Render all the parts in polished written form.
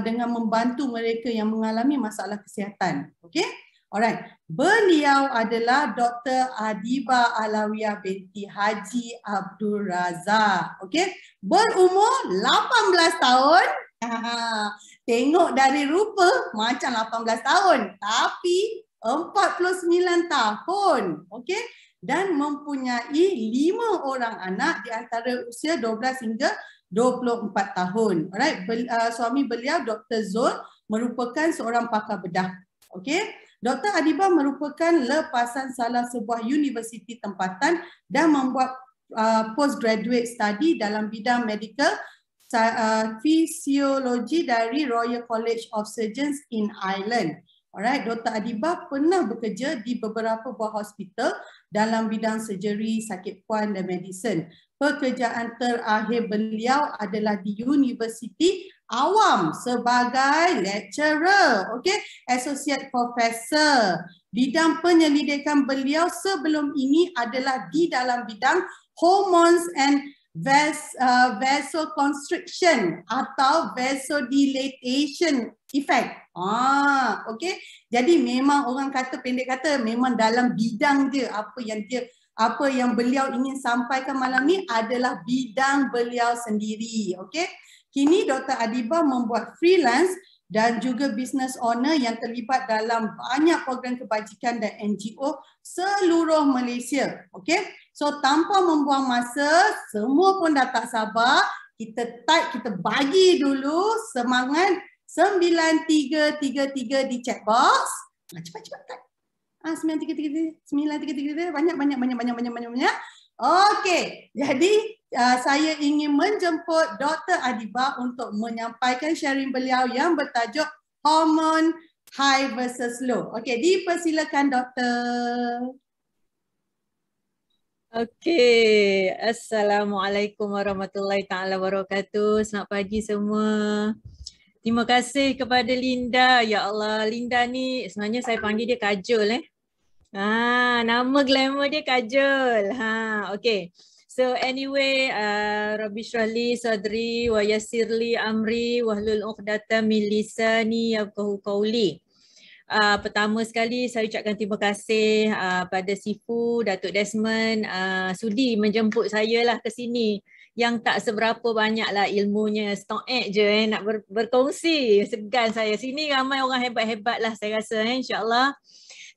dengan membantu mereka yang mengalami masalah kesihatan. Okey? Alright. Beliau adalah Dr. Adibah Alawiyah binti Haji Abdul Razak. Okey? Berumur 18 tahun. Tengok dari rupa macam 18 tahun, tapi 49 tahun. Okey? Dan mempunyai 5 orang anak di antara usia 12 hingga 24 tahun. Alright, suami beliau Dr. Zul merupakan seorang pakar bedah. Okey. Dr. Adibah merupakan lepasan salah sebuah universiti tempatan dan membuat postgraduate study dalam bidang medical fisiologi dari Royal College of Surgeons in Ireland. Alright, Dr. Adibah pernah bekerja di beberapa buah hospital dalam bidang surgery, sakit puan dan medicine. Pekerjaan terakhir beliau adalah di Universiti Awam sebagai lecturer, okay, associate professor. Bidang penyelidikan beliau sebelum ini adalah di dalam bidang hormones and vasoconstriction atau vasodilatation effect. Okay. Jadi memang orang kata, pendek kata, memang dalam bidang dia, apa yang beliau ingin sampaikan malam ni adalah bidang beliau sendiri. Okay. Kini Dr. Adibah membuat freelance dan juga business owner yang terlibat dalam banyak program kebajikan dan NGO seluruh Malaysia. Okay. So tanpa membuang masa, semua pun dah tak sabar. Kita bagi dulu semangat 9333 di chat box. Cepat-cepat type. 9333 banyak. Okey, jadi saya ingin menjemput Dr. Adibah untuk menyampaikan sharing beliau yang bertajuk Hormone High versus Low. Okey, dipersilakan doktor. Okey, Assalamualaikum warahmatullahi taala wabarakatuh. Selamat pagi semua. Terima kasih kepada Linda. Ya Allah, Linda ni sebenarnya saya panggil dia Kajol nama glamour dia Kajol. Okey. So anyway, Rabbi syrahli sadri wa yassirli amri wahlul 'uqdatam min lisani yafqahu qawli. Pertama sekali saya ucapkan terima kasih pada Sifu Datuk Desmond sudi menjemput saya lah ke sini. Yang tak seberapa banyak lah ilmunya, stoek je nak berkongsi. Segan saya. Sini ramai orang hebat-hebat lah saya rasa insyaAllah.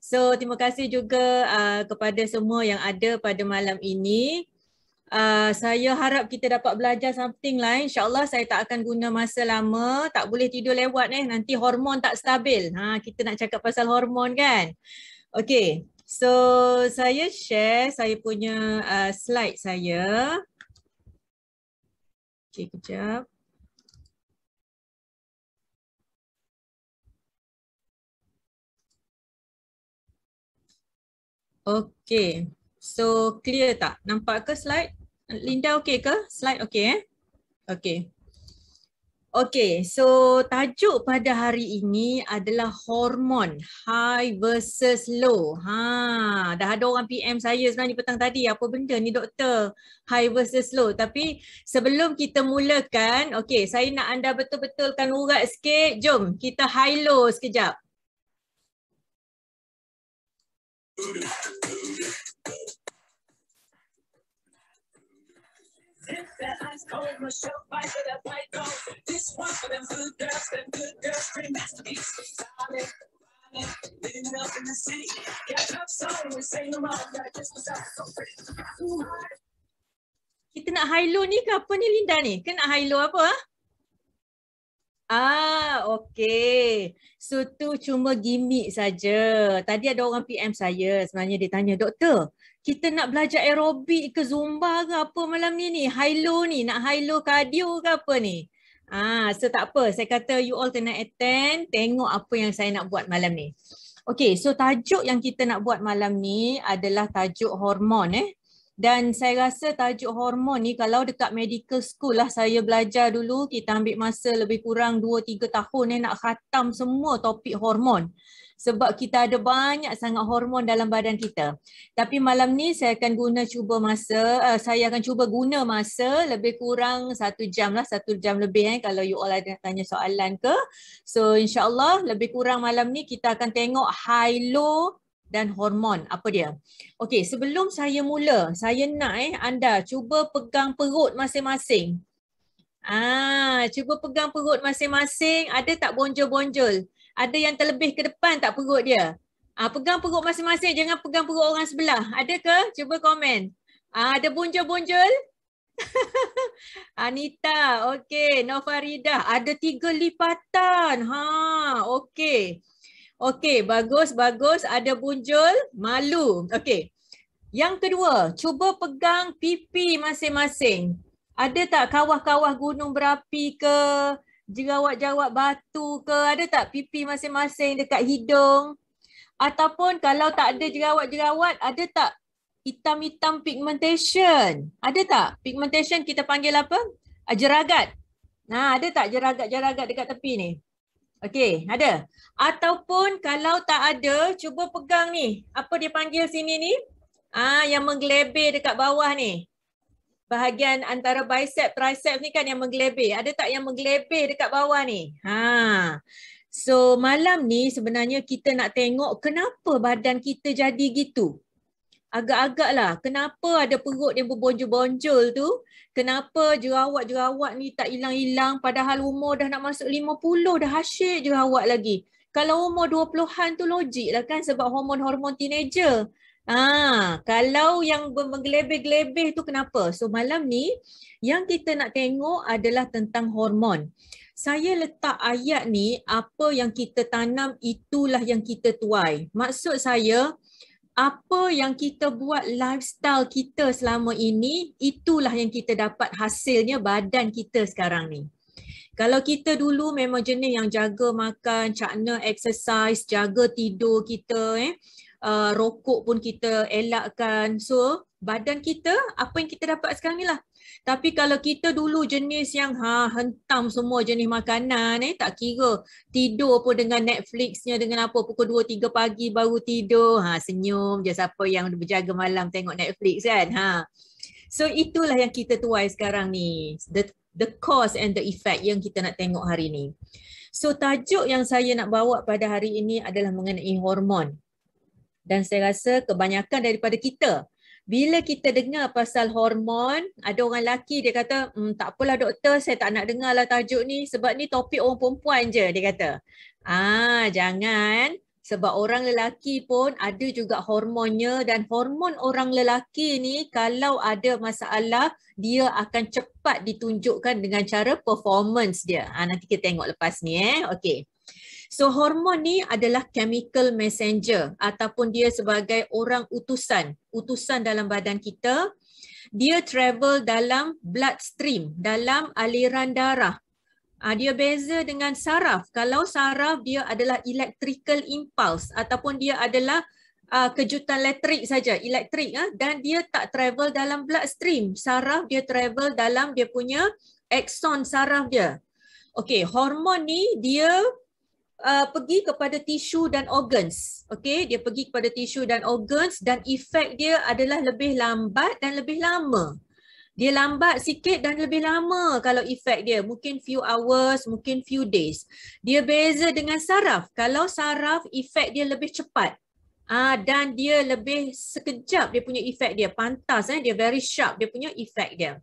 So terima kasih juga kepada semua yang ada pada malam ini. Saya harap kita dapat belajar something lah. InsyaAllah saya tak akan guna masa lama. Tak boleh tidur lewat nanti hormon tak stabil. Kita nak cakap pasal hormon kan. Okay, so saya share saya punya slide saya. Okay, kejap. Okay, so clear tak? Nampak ke slide? Linda okay ke? Slide okay Okay. Okay, so tajuk pada hari ini adalah hormon high versus low. Dah ada orang PM saya sebenarnya petang tadi, apa benda ni doktor? High versus low. Tapi sebelum kita mulakan, okay, saya nak anda betul-betulkan urat sikit. Jom kita high low sekejap. Kita nak high low ni ke apa ni Linda ni? Ke nak high low apa? Okay. So tu cuma gimmick saja. Tadi ada orang PM saya sebenarnya dia tanya, doktor, kita nak belajar aerobik ke zumba ke apa malam ni? High low ni, nak high low cardio ke apa ni? So tak apa. Saya kata you all kena attend, tengok apa yang saya nak buat malam ni. Okay, so tajuk yang kita nak buat malam ni adalah tajuk hormon Dan saya rasa tajuk hormon ni kalau dekat medical school lah saya belajar dulu, kita ambil masa lebih kurang 2-3 tahun nak khatam semua topik hormon. Sebab kita ada banyak sangat hormon dalam badan kita. Tapi malam ni saya akan cuba guna masa lebih kurang 1 jam lah, 1 jam lebih kalau you all ada tanya soalan ke. So insyaAllah lebih kurang malam ni kita akan tengok high, low dan hormon apa dia. Okey, sebelum saya mula, saya nak anda cuba pegang perut masing-masing. Cuba pegang perut masing-masing, ada tak bonjol-bonjol? Ada yang terlebih ke depan tak perut dia? Pegang perut masing-masing, jangan pegang perut orang sebelah. Ada ke? Cuba komen. Ada bonjol-bonjol? Anita, okey. Nofaridah, ada 3 lipatan. Okey. Okey, bagus, bagus. Ada bunjul, malu. Okey. Yang kedua, cuba pegang pipi masing-masing. Ada tak kawah-kawah gunung berapi ke, jerawat-jerawat batu ke, ada tak pipi masing-masing dekat hidung? Ataupun kalau tak ada jerawat-jerawat, ada tak hitam-hitam pigmentation? Ada tak? Pigmentation kita panggil apa? Jeragat. Ada tak jeragat-jeragat dekat tepi ni? Okey, ada. Ataupun kalau tak ada, cuba pegang ni. Apa dia panggil sini ni? Yang menggelebir dekat bawah ni. Bahagian antara bicep, tricep ni kan yang menggelebir. Ada tak yang menggelebir dekat bawah ni? So malam ni sebenarnya kita nak tengok kenapa badan kita jadi gitu. Agak-agak lah, kenapa ada perut yang berbonjol-bonjol tu? Kenapa jerawat-jerawat ni tak hilang-hilang padahal umur dah nak masuk 50 dah asyik jerawat lagi. Kalau umur 20-an tu logik lah kan sebab hormon-hormon teenager. Kalau yang menggelebih-gelebih tu kenapa? So malam ni yang kita nak tengok adalah tentang hormon. Saya letak ayat ni, apa yang kita tanam itulah yang kita tuai. Maksud saya, apa yang kita buat lifestyle kita selama ini, itulah yang kita dapat hasilnya badan kita sekarang ni. Kalau kita dulu memang jenis yang jaga makan, cakna exercise, jaga tidur kita, rokok pun kita elakkan. So, badan kita, apa yang kita dapat sekarang ni lah. Tapi kalau kita dulu jenis yang hentam semua jenis makanan, tak kira tidur pun dengan Netflixnya dengan apa, pukul 2-3 pagi baru tidur, senyum je siapa yang berjaga malam tengok Netflix kan. So itulah yang kita tuai sekarang ni, the cause and the effect yang kita nak tengok hari ni. So tajuk yang saya nak bawa pada hari ini adalah mengenai hormon. Dan saya rasa kebanyakan daripada kita, bila kita dengar pasal hormon, ada orang lelaki dia kata, tak apalah doktor, saya tak nak dengar lah tajuk ni sebab ni topik orang perempuan je, dia kata. Jangan, sebab orang lelaki pun ada juga hormonnya dan hormon orang lelaki ni kalau ada masalah, dia akan cepat ditunjukkan dengan cara performance dia. Nanti kita tengok lepas ni. Okey. So hormon ni adalah chemical messenger ataupun dia sebagai orang utusan dalam badan kita. Dia travel dalam bloodstream, dalam aliran darah. Dia beza dengan saraf. Kalau saraf dia adalah electrical impulse ataupun dia adalah kejutan elektrik saja, elektrik dan dia tak travel dalam bloodstream. Saraf dia travel dalam dia punya axon saraf dia. Okey, hormon ni dia pergi kepada tisu dan organs. Okey, dia pergi kepada tisu dan organs dan efek dia adalah lebih lambat dan lebih lama. Dia lambat sikit dan lebih lama kalau efek dia. Mungkin few hours, mungkin few days. Dia beza dengan saraf. Kalau saraf efek dia lebih cepat. Dan dia lebih sekejap dia punya efek dia. Pantas, dia very sharp dia punya efek dia.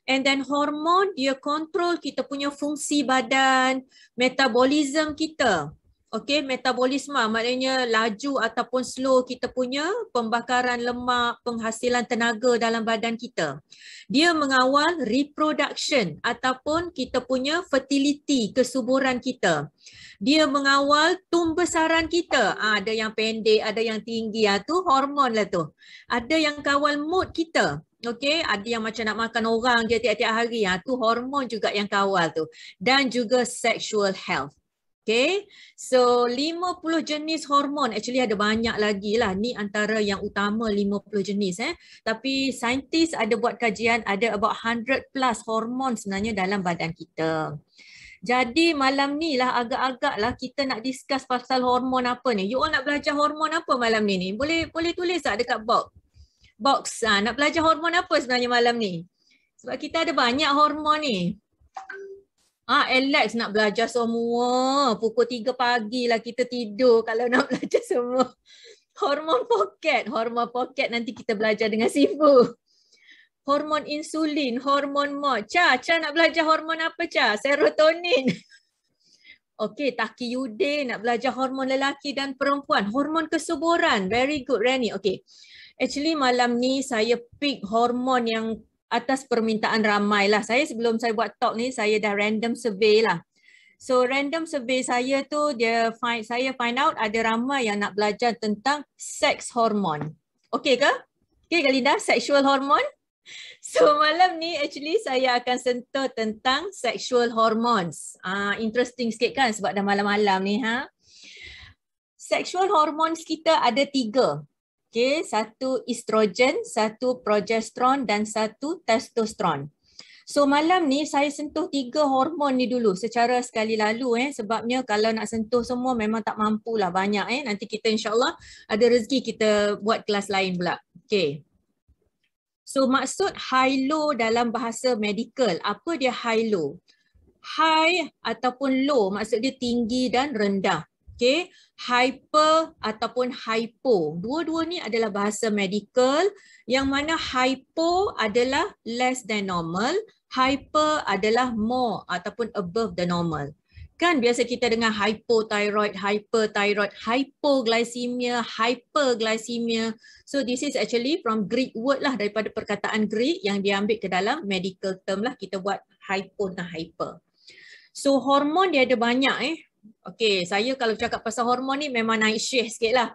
And then hormon dia kontrol kita punya fungsi badan, metabolism kita. Okey, metabolisme maknanya laju ataupun slow kita punya pembakaran lemak, penghasilan tenaga dalam badan kita. Dia mengawal reproduction ataupun kita punya fertility, kesuburan kita. Dia mengawal tumbesaran kita. Ada yang pendek, ada yang tinggi. Tu hormon lah tu. Ada yang kawal mood kita. Okey, ada yang macam nak makan orang je tiap-tiap hari. Tu hormon juga yang kawal tu. Dan juga sexual health. Okay, so 50 jenis hormon, actually ada banyak lagi lah. Ni antara yang utama 50 jenis. Tapi saintis ada buat kajian, ada about 100 plus hormon sebenarnya dalam badan kita. Jadi malam ni lah agak-agak lah kita nak discuss pasal hormon apa ni. You all nak belajar hormon apa malam ni? Boleh tulis tak dekat box. Nak belajar hormon apa sebenarnya malam ni? Sebab kita ada banyak hormon ni. Alex nak belajar semua. Pukul 3 pagi lah kita tidur kalau nak belajar semua. Hormon pocket nanti kita belajar dengan Sifu. Hormon insulin, hormon MOD. Cha nak belajar hormon apa Cha? Serotonin. Okey, Taqiyuddin nak belajar hormon lelaki dan perempuan. Hormon kesuburan. Very good Rani. Okey. Actually malam ni saya pick hormon yang atas permintaan ramai lah. Sebelum saya buat talk ni, saya dah random survey lah. So random survey saya tu, saya find out ada ramai yang nak belajar tentang sex hormon. Okey ke? Okey ke Linda? Sexual hormon? So malam ni actually saya akan sentuh tentang sexual hormones. Interesting sikit kan sebab dah malam-malam ni. Sexual hormones kita ada 3. Okay, 1 estrogen, 1 progesteron dan 1 testosteron. So malam ni saya sentuh 3 hormon ni dulu secara sekali lalu sebabnya kalau nak sentuh semua memang tak mampulah banyak nanti kita insyaAllah ada rezeki kita buat kelas lain pula. Okay. So maksud high low dalam bahasa medical, apa dia high low? High ataupun low maksud dia tinggi dan rendah. Okay, hyper ataupun hypo. Dua-dua ni adalah bahasa medical yang mana hypo adalah less than normal, hyper adalah more ataupun above the normal. Kan biasa kita dengar hypothyroid, hyperthyroid, hypoglycemia, hyperglycemia. So this is actually from Greek word lah, daripada perkataan Greek yang diambil ke dalam medical term lah, kita buat hypo dan hyper. So hormon dia ada banyak Okey, saya kalau cakap pasal hormon ni memang naik share sikit lah.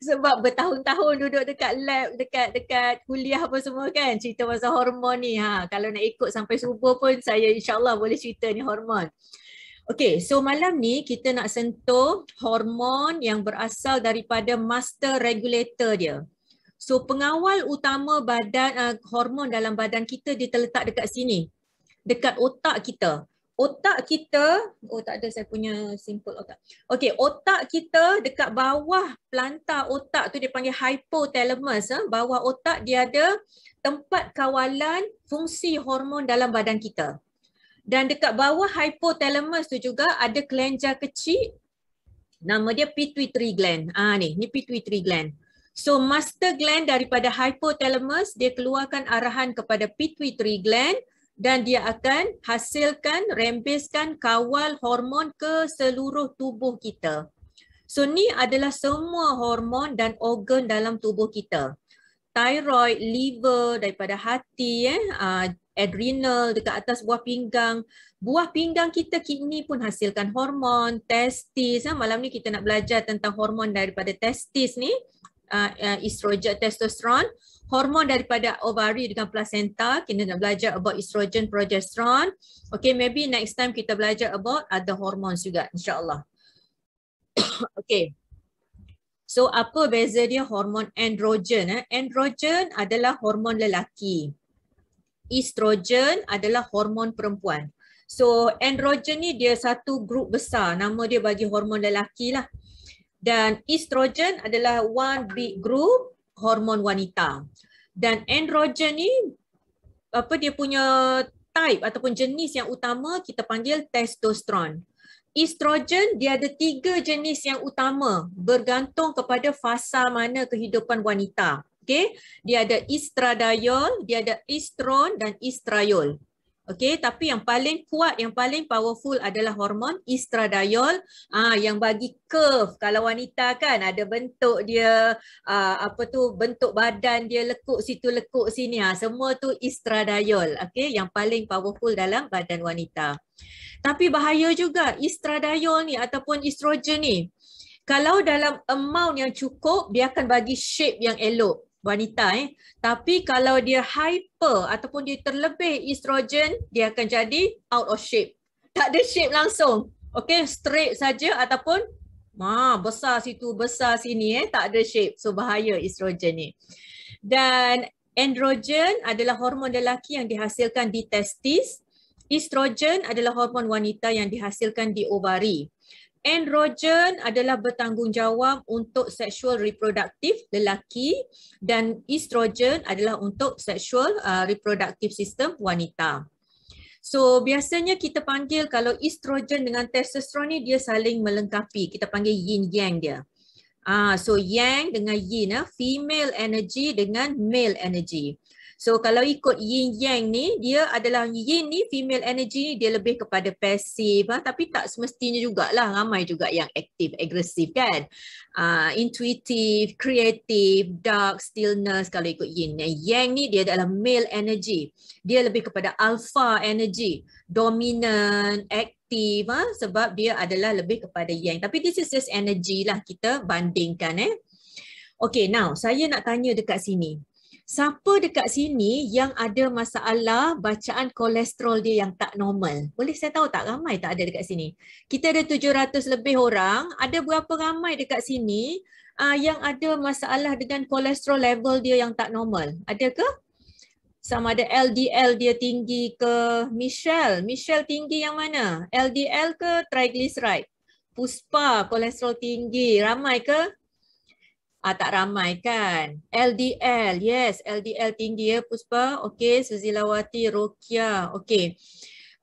Sebab bertahun-tahun duduk dekat lab, dekat kuliah apa semua kan, cerita pasal hormon ni. Kalau nak ikut sampai subuh pun saya insyaAllah boleh cerita ni hormon. Okey, so malam ni kita nak sentuh hormon yang berasal daripada master regulator dia. So pengawal utama badan hormon dalam badan kita dia terletak dekat sini. Dekat otak kita. Otak kita, tak ada saya punya simple otak. Okey, otak kita dekat bawah pelantar otak tu dia panggil hypothalamus. Bawah otak dia ada tempat kawalan fungsi hormon dalam badan kita. Dan dekat bawah hypothalamus tu juga ada kelenjar kecil. Nama dia pituitary gland. Ni pituitary gland. So master gland daripada hypothalamus dia keluarkan arahan kepada pituitary gland. Dan dia akan hasilkan, rembeskan kawal hormon ke seluruh tubuh kita. So ni adalah semua hormon dan organ dalam tubuh kita. Thyroid, liver, daripada hati, adrenal, dekat atas buah pinggang. Buah pinggang kita, kidney pun hasilkan hormon, testis. Malam ni kita nak belajar tentang hormon daripada testis ni. Estrogen, testosteron. Hormon daripada ovari dengan placenta, kita nak belajar about estrogen, progesterone. Okay, maybe next time kita belajar about other hormones juga, insyaAllah. Okay. So, apa beza dia hormon androgen? Androgen adalah hormon lelaki. Estrogen adalah hormon perempuan. So, androgen ni dia satu grup besar, nama dia bagi hormon lelaki lah. Dan estrogen adalah one big group, hormon wanita. Dan androgen ni dia punya type ataupun jenis yang utama kita panggil testosteron. Estrogen dia ada 3 jenis yang utama bergantung kepada fasa mana kehidupan wanita. Okey, dia ada estradiol, dia ada estron dan estradiol. Okey, tapi yang paling kuat, yang paling powerful adalah hormon estradiol, yang bagi curve. Kalau wanita kan ada bentuk dia bentuk badan dia lekuk situ lekuk sini, semua tu estradiol. Okey, yang paling powerful dalam badan wanita. Tapi bahaya juga estradiol ni ataupun estrogen ni. Kalau dalam amount yang cukup dia akan bagi shape yang elok wanita. Tapi kalau dia hyper ataupun dia terlebih estrogen, dia akan jadi out of shape. Tak ada shape langsung. Okay, straight saja ataupun besar situ, besar sini, tak ada shape. So bahaya estrogen ni. Dan androgen adalah hormon lelaki yang dihasilkan di testis. Estrogen adalah hormon wanita yang dihasilkan di ovari. Androgen adalah bertanggungjawab untuk seksual reproduktif lelaki dan estrogen adalah untuk seksual reproduktif sistem wanita. So biasanya kita panggil kalau estrogen dengan testosteron ni dia saling melengkapi. Kita panggil yin yang dia. So yang dengan yin, female energy dengan male energy. So kalau ikut yin yang ni, dia adalah yin ni, female energy dia lebih kepada pasif, tapi tak semestinya jugalah, ramai juga yang aktif, agresif kan. Intuitive, creative, dark, stillness kalau ikut yin. Yang ni dia adalah male energy. Dia lebih kepada alpha energy, dominant, aktif, sebab dia adalah lebih kepada yang. Tapi this is just energy lah, kita bandingkan. Okay, now saya nak tanya dekat sini. Siapa dekat sini yang ada masalah bacaan kolesterol dia yang tak normal? Boleh saya tahu tak? Ramai tak ada dekat sini? Kita ada 700 lebih orang. Ada berapa ramai dekat sini yang ada masalah dengan kolesterol level dia yang tak normal? Ada ke? Sama ada LDL dia tinggi ke? Michelle tinggi yang mana? LDL ke triglyceride? Puspa kolesterol tinggi. Ramai ke? Tak ramai kan? LDL, yes, LDL tinggi ya Puspa. Okey, Suzilawati, Rokia. Okey.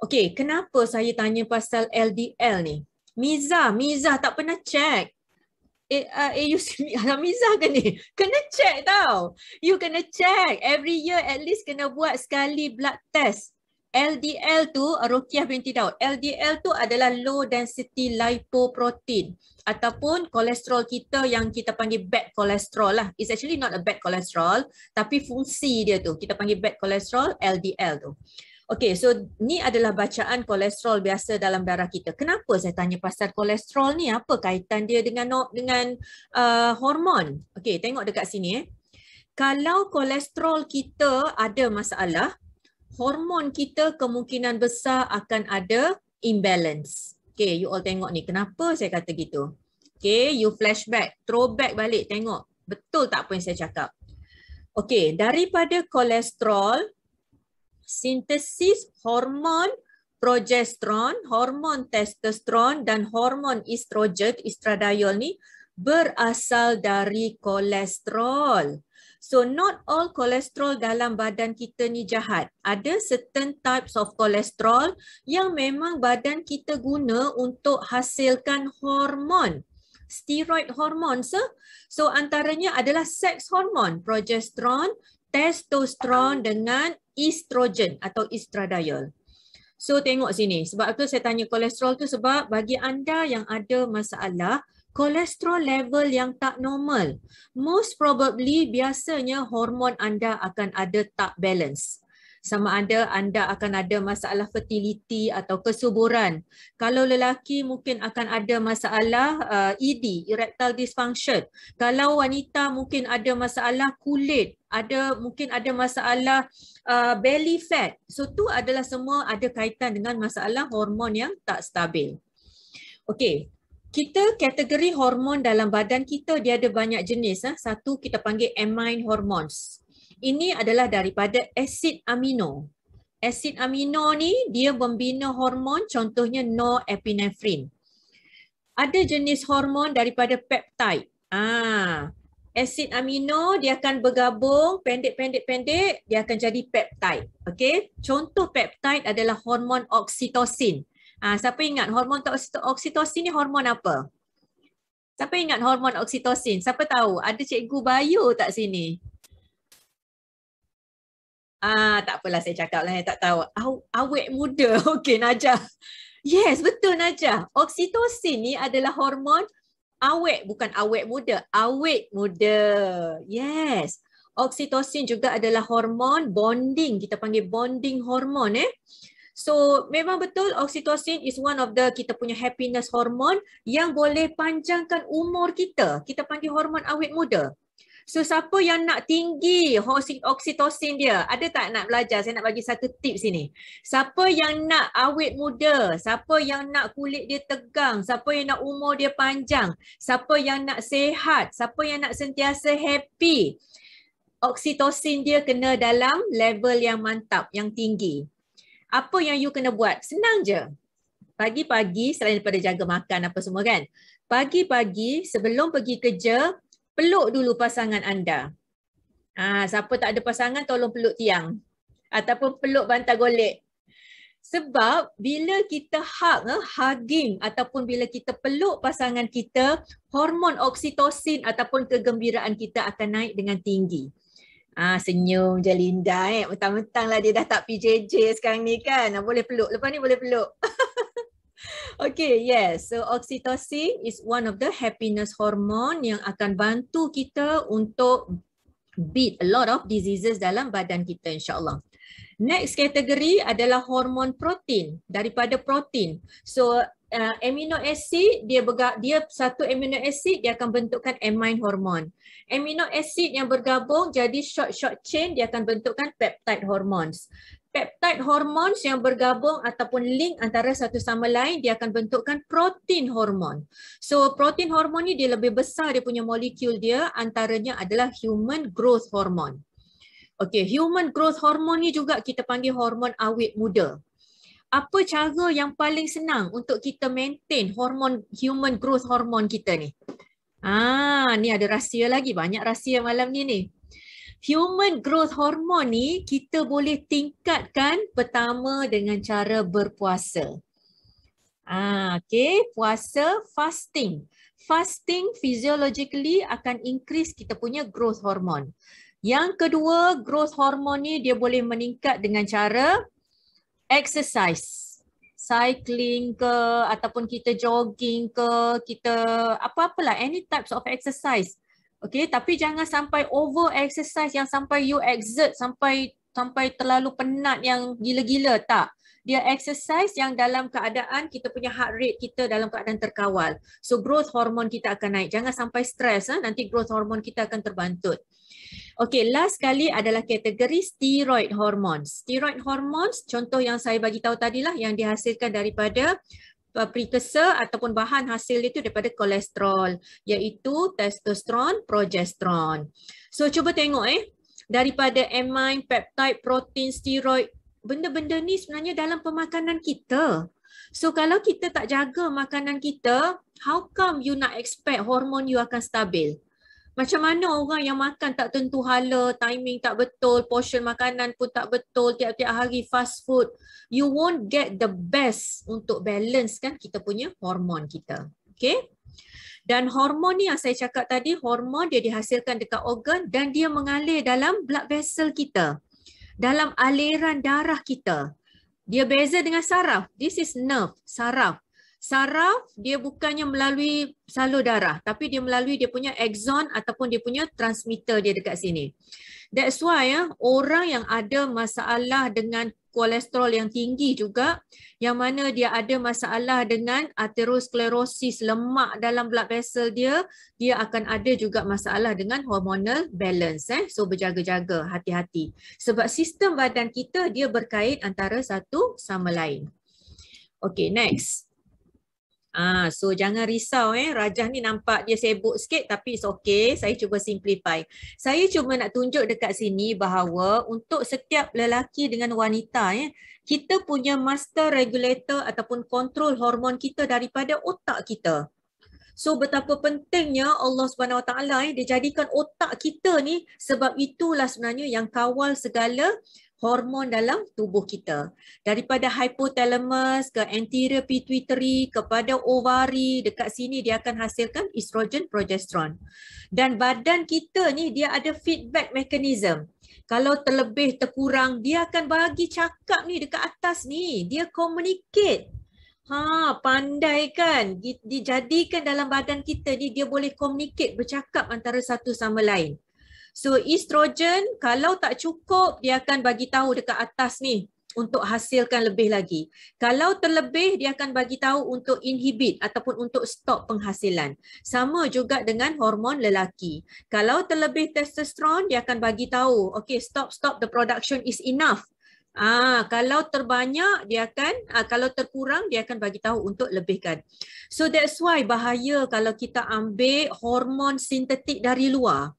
Okey, kenapa saya tanya pasal LDL ni? Miza tak pernah check. Miza ke ni? Kena check tau. You kena check. Every year at least kena buat sekali blood test. LDL tu, Rokiah binti Daud, LDL tu adalah low density lipoprotein ataupun kolesterol kita yang kita panggil bad cholesterol lah. It's actually not a bad cholesterol, tapi fungsi dia tu, kita panggil bad cholesterol, LDL tu. Okay, so ni adalah bacaan kolesterol biasa dalam darah kita. Kenapa saya tanya pasal kolesterol ni? Apa kaitan dia dengan hormon? Okay, tengok dekat sini. Kalau kolesterol kita ada masalah, hormon kita kemungkinan besar akan ada imbalance. Okay, you all tengok ni. Kenapa saya kata gitu? Okay, you flashback, throwback balik tengok. Betul tak apa yang saya cakap? Okay, daripada kolesterol, sintesis hormon progesteron, hormon testosteron dan hormon estrogen, estradiol ni berasal dari kolesterol. So not all kolesterol dalam badan kita ni jahat. Ada certain types of kolesterol yang memang badan kita guna untuk hasilkan hormon. Steroid hormon. So antaranya adalah sex hormon, progesteron, testosteron dengan estrogen atau estradiol. So tengok sini. Sebab apa saya tanya kolesterol tu? Sebab bagi anda yang ada masalah kolesterol level yang tak normal, most probably biasanya hormon anda akan ada tak balance. Sama ada anda akan ada masalah fertility atau kesuburan. Kalau lelaki mungkin akan ada masalah ED, erectile dysfunction. Kalau wanita mungkin ada masalah kulit, mungkin ada masalah belly fat. So tu adalah semua ada kaitan dengan masalah hormon yang tak stabil. Okey. Kita kategori hormon dalam badan kita dia ada banyak jenis. Satu kita panggil amine hormones. Ini adalah daripada asid amino. Asid amino ni dia membina hormon, contohnya norepinephrine. Ada jenis hormon daripada peptide. Asid amino dia akan bergabung pendek, dia akan jadi peptide. Okey, contoh peptide adalah hormon oksitosin. Siapa ingat hormon oksitosin ni hormon apa? Siapa ingat hormon oksitosin? Siapa tahu? Ada cikgu bio tak sini? Tak apalah saya cakap lah, tak tahu. Awet muda. Okey, Najah. Yes, betul Najah. Oksitosin ni adalah hormon awet, bukan awet muda. Awet muda. Yes. Oksitosin juga adalah hormon bonding. Kita panggil bonding hormon. So memang betul oksitosin is one of the kita punya happiness hormone yang boleh panjangkan umur kita. Kita panggil hormon awet muda. So siapa yang nak tinggi oksitosin dia? Ada tak nak belajar? Saya nak bagi satu tips sini. Siapa yang nak awet muda? Siapa yang nak kulit dia tegang? Siapa yang nak umur dia panjang? Siapa yang nak sihat? Siapa yang nak sentiasa happy? Oksitosin dia kena dalam level yang mantap, yang tinggi. Apa yang you kena buat? Senang je. Pagi-pagi selain daripada jaga makan apa semua kan. Pagi-pagi sebelum pergi kerja, peluk dulu pasangan anda. Siapa tak ada pasangan tolong peluk tiang. Ataupun peluk bantal golek. Sebab bila kita hugging ataupun bila kita peluk pasangan kita, hormon oksitosin ataupun kegembiraan kita akan naik dengan tinggi. Senyum je Linda mentang-mentang lah dia dah tak PJJ sekarang ni kan. Boleh peluk, lepas ni boleh peluk. Okay, yes. So oxytocin is one of the happiness hormone yang akan bantu kita untuk beat a lot of diseases dalam badan kita insyaAllah. Next kategori adalah hormon protein, daripada protein. So amino acid dia satu amino acid dia akan bentukkan amine hormone. Amino acid yang bergabung jadi short chain dia akan bentukkan peptide hormones. Peptide hormones yang bergabung ataupun link antara satu sama lain dia akan bentukkan protein hormone. So protein hormone ni dia lebih besar dia punya molekul dia, antaranya adalah human growth hormone. Okay, human growth hormone ni juga kita panggil hormon awet muda. Apa cara yang paling senang untuk kita maintain hormon human growth hormone kita ni? Ni ada rahsia lagi, banyak rahsia malam ni. Human growth hormone ni kita boleh tingkatkan pertama dengan cara berpuasa. Okay, puasa, fasting. Fasting physiologically akan increase kita punya growth hormone. Yang kedua, growth hormone ni dia boleh meningkat dengan cara exercise. Cycling ke ataupun kita jogging ke, kita apa-apalah, any types of exercise. Okay, tapi jangan sampai over exercise yang sampai you exert sampai terlalu penat yang gila-gila, tak. Dia exercise yang dalam keadaan kita punya heart rate kita dalam keadaan terkawal. So growth hormone kita akan naik. Jangan sampai stres, nanti growth hormone kita akan terbantut. Okay, last kali adalah kategori steroid hormones. Steroid hormones, contoh yang saya bagi tahu tadilah yang dihasilkan daripada precursor ataupun bahan hasil itu daripada kolesterol, iaitu testosteron, progesteron. So cuba tengok daripada amine, peptide, protein, steroid, benda-benda ni sebenarnya dalam pemakanan kita. So kalau kita tak jaga makanan kita, how come you nak expect hormon you akan stabil? Macam mana orang yang makan tak tentu hala, timing tak betul, portion makanan pun tak betul, tiap-tiap hari fast food. You won't get the best untuk balance kan kita punya hormon kita. Okay? Dan hormon ni yang saya cakap tadi, hormon dia dihasilkan dekat organ dan dia mengalir dalam blood vessel kita. Dalam aliran darah kita. Dia beza dengan saraf. This is nerve, saraf. Saraf dia bukannya melalui salur darah tapi dia melalui dia punya axon ataupun dia punya transmitter dia dekat sini. That's why orang yang ada masalah dengan kolesterol yang tinggi juga, yang mana dia ada masalah dengan aterosklerosis, lemak dalam blood vessel dia akan ada juga masalah dengan hormonal balance. So berjaga-jaga, hati-hati. Sebab sistem badan kita dia berkait antara satu sama lain. Okay, next. So jangan risau Rajah ni nampak dia sibuk sikit tapi it's okay. Saya cuba simplify. Saya cuma nak tunjuk dekat sini bahawa untuk setiap lelaki dengan wanita kita punya master regulator ataupun kontrol hormon kita daripada otak kita. So betapa pentingnya Allah Subhanahu Wa Taala dia jadikan otak kita ni, sebab itulah sebenarnya yang kawal segala hormon dalam tubuh kita. Daripada hypothalamus ke anterior pituitary kepada ovari, dekat sini dia akan hasilkan estrogen, progesteron. Dan badan kita ni dia ada feedback mechanism. Kalau terlebih terkurang dia akan bagi cakap ni dekat atas ni, dia communicate. Pandai kan? Dijadikan dalam badan kita ni dia boleh communicate, bercakap antara satu sama lain. So estrogen kalau tak cukup dia akan bagi tahu dekat atas ni. untuk hasilkan lebih lagi. Kalau terlebih, dia akan bagi tahu untuk inhibit ataupun untuk stop penghasilan. Sama juga dengan hormon lelaki. Kalau terlebih testosteron, dia akan bagi tahu, okay, stop, the production is enough. Kalau terbanyak, dia akan, kalau terkurang, dia akan bagi tahu untuk lebihkan. So that's why bahaya kalau kita ambil hormon sintetik dari luar.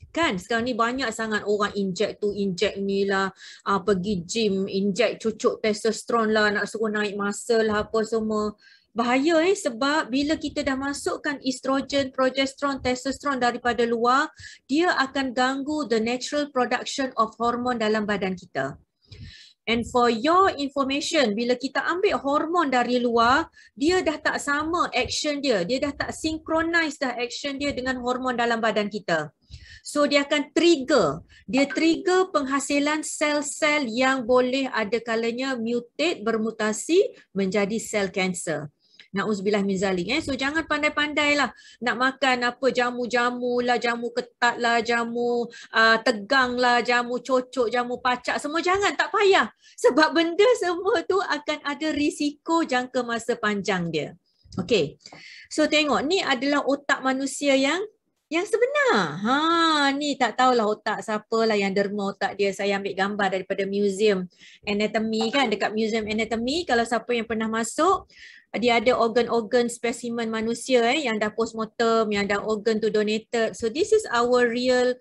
Kan sekarang ni banyak sangat orang inject tu, inject ni lah, pergi gym, inject cucuk testosteron lah, nak suruh naik masa lah, apa semua. Bahaya sebab bila kita dah masukkan estrogen, progesteron, testosteron daripada luar, dia akan ganggu the natural production of hormone dalam badan kita. And for your information, bila kita ambil hormon dari luar, dia dah tak sama action dia dah tak synchronize dah action dia dengan hormon dalam badan kita. So dia akan trigger penghasilan sel-sel yang boleh ada kalanya mutate, bermutasi menjadi sel kanser. Na'udzubillah min zalik. So jangan pandai-pandai lah nak makan apa jamu-jamu lah, jamu ketat lah, jamu tegang lah, jamu cocok, jamu pacak, semua jangan, tak payah. Sebab benda semua tu akan ada risiko jangka masa panjang dia. Okay. So tengok, ni adalah otak manusia yang sebenar. Ni tak tahulah otak siapa lah yang derma otak dia. Saya ambil gambar daripada Museum Anatomy kan. Dekat Museum Anatomy, kalau siapa yang pernah masuk, dia ada organ-organ spesimen manusia yang dah postmortem, yang dah organ tu donated. So this is our real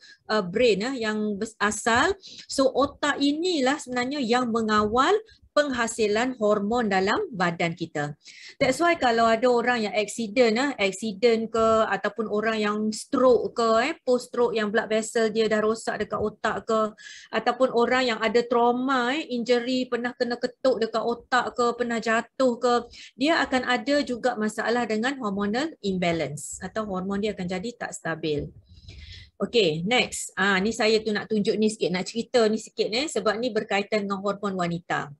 brain yang asal. So otak inilah sebenarnya yang mengawal penghasilan hormon dalam badan kita. That's why kalau ada orang yang accident ke, ataupun orang yang stroke ke, post stroke yang blood vessel dia dah rosak dekat otak ke, ataupun orang yang ada trauma, injury, pernah kena ketuk dekat otak ke, pernah jatuh ke, dia akan ada juga masalah dengan hormonal imbalance atau hormon dia akan jadi tak stabil. Okay, next. Ni saya tu nak tunjuk ni sikit, nak cerita ni sikit sebab ni berkaitan dengan hormon wanita.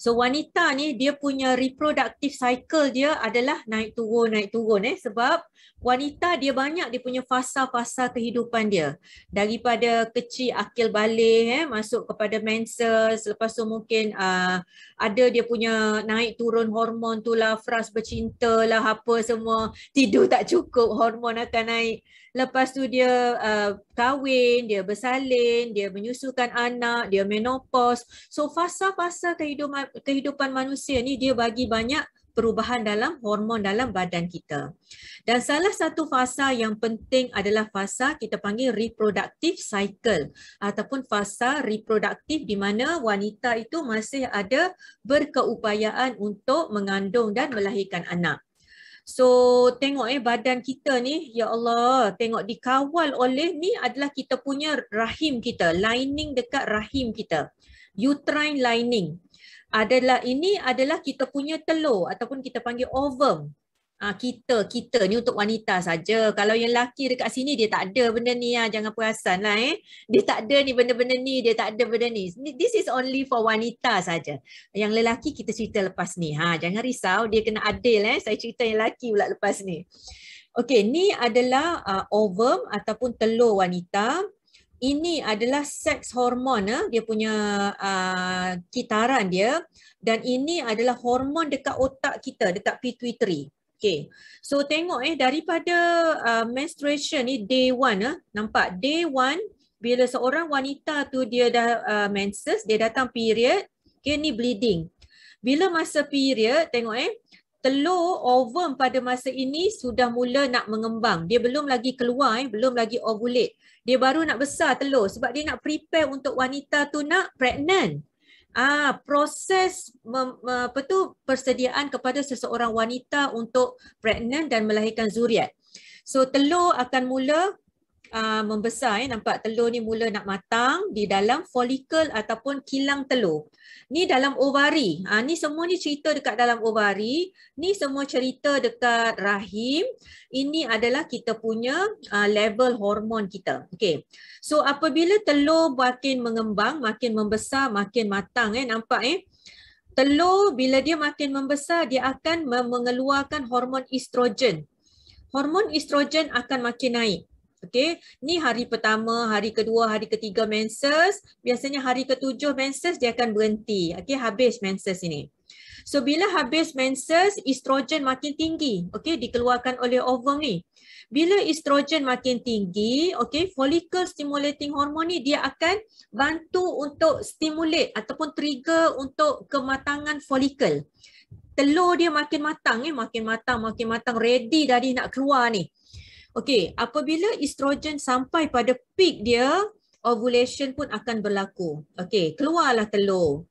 So wanita ni dia punya reproductive cycle dia adalah naik turun sebab wanita dia banyak dia punya fasa-fasa kehidupan dia. Daripada kecil akil balik masuk kepada menses, lepas tu mungkin ada dia punya naik turun hormon tu lah, fras bercinta lah, apa semua, tidur tak cukup, hormon akan naik. Lepas tu dia kahwin, dia bersalin, dia menyusukan anak, dia menopause. So fasa-fasa kehidupan manusia ni dia bagi banyak perubahan dalam hormon dalam badan kita. Dan salah satu fasa yang penting adalah fasa kita panggil reproductive cycle ataupun fasa reproduktif di mana wanita itu masih ada berkeupayaan untuk mengandung dan melahirkan anak. So tengok badan kita ni, ya Allah, tengok dikawal oleh, ni adalah kita punya rahim kita, lining dekat rahim kita, uterine lining. Ini adalah kita punya telur ataupun kita panggil ovum. Kita ni untuk wanita saja. Kalau yang lelaki dekat sini dia tak ada benda ni, jangan perasan lah Dia tak ada ni benda-benda ni, dia tak ada benda ni. This is only for wanita saja. Yang lelaki kita cerita lepas ni. Jangan risau, dia kena adil saya cerita yang lelaki pula lepas ni. Okey, ni adalah ovum ataupun telur wanita. Ini adalah seks hormon, dia punya kitaran dia, dan ini adalah hormon dekat otak kita, dekat pituitary. Okay, so tengok daripada menstruation ni day 1 nampak day 1 bila seorang wanita tu dia dah menses, dia datang period, okay, ni bleeding. Bila masa period tengok telur ovum pada masa ini sudah mula nak mengembang. Dia belum lagi keluar, belum lagi ovulate. Dia baru nak besar telur sebab dia nak prepare untuk wanita tu nak pregnant. Proses persediaan kepada seseorang wanita untuk pregnant dan melahirkan zuriat. So telur akan mula membesar, nampak telur ni mula nak matang di dalam folikel ataupun kilang telur. Ni dalam ovari. Ni semua ni cerita dekat dalam ovari. Ni semua cerita dekat rahim. Ini adalah kita punya level hormon kita. Okay. So apabila telur makin mengembang, makin membesar, makin matang, nampak telur bila dia makin membesar, dia akan mengeluarkan hormon estrogen. Hormon estrogen akan makin naik. Okey, ni hari pertama, hari kedua, hari ketiga menses. Biasanya hari ketujuh menses dia akan berhenti. Okey, habis menses ini. So bila habis menses, estrogen makin tinggi. Okey, dikeluarkan oleh ovum ni. Bila estrogen makin tinggi, okey, follicle stimulating hormone ni dia akan bantu untuk stimulate ataupun trigger untuk kematangan follicle. Telur dia makin matang, ready dah dia nak keluar ni. Okey, apabila estrogen sampai pada peak dia, ovulation pun akan berlaku. Okey, keluarlah telur.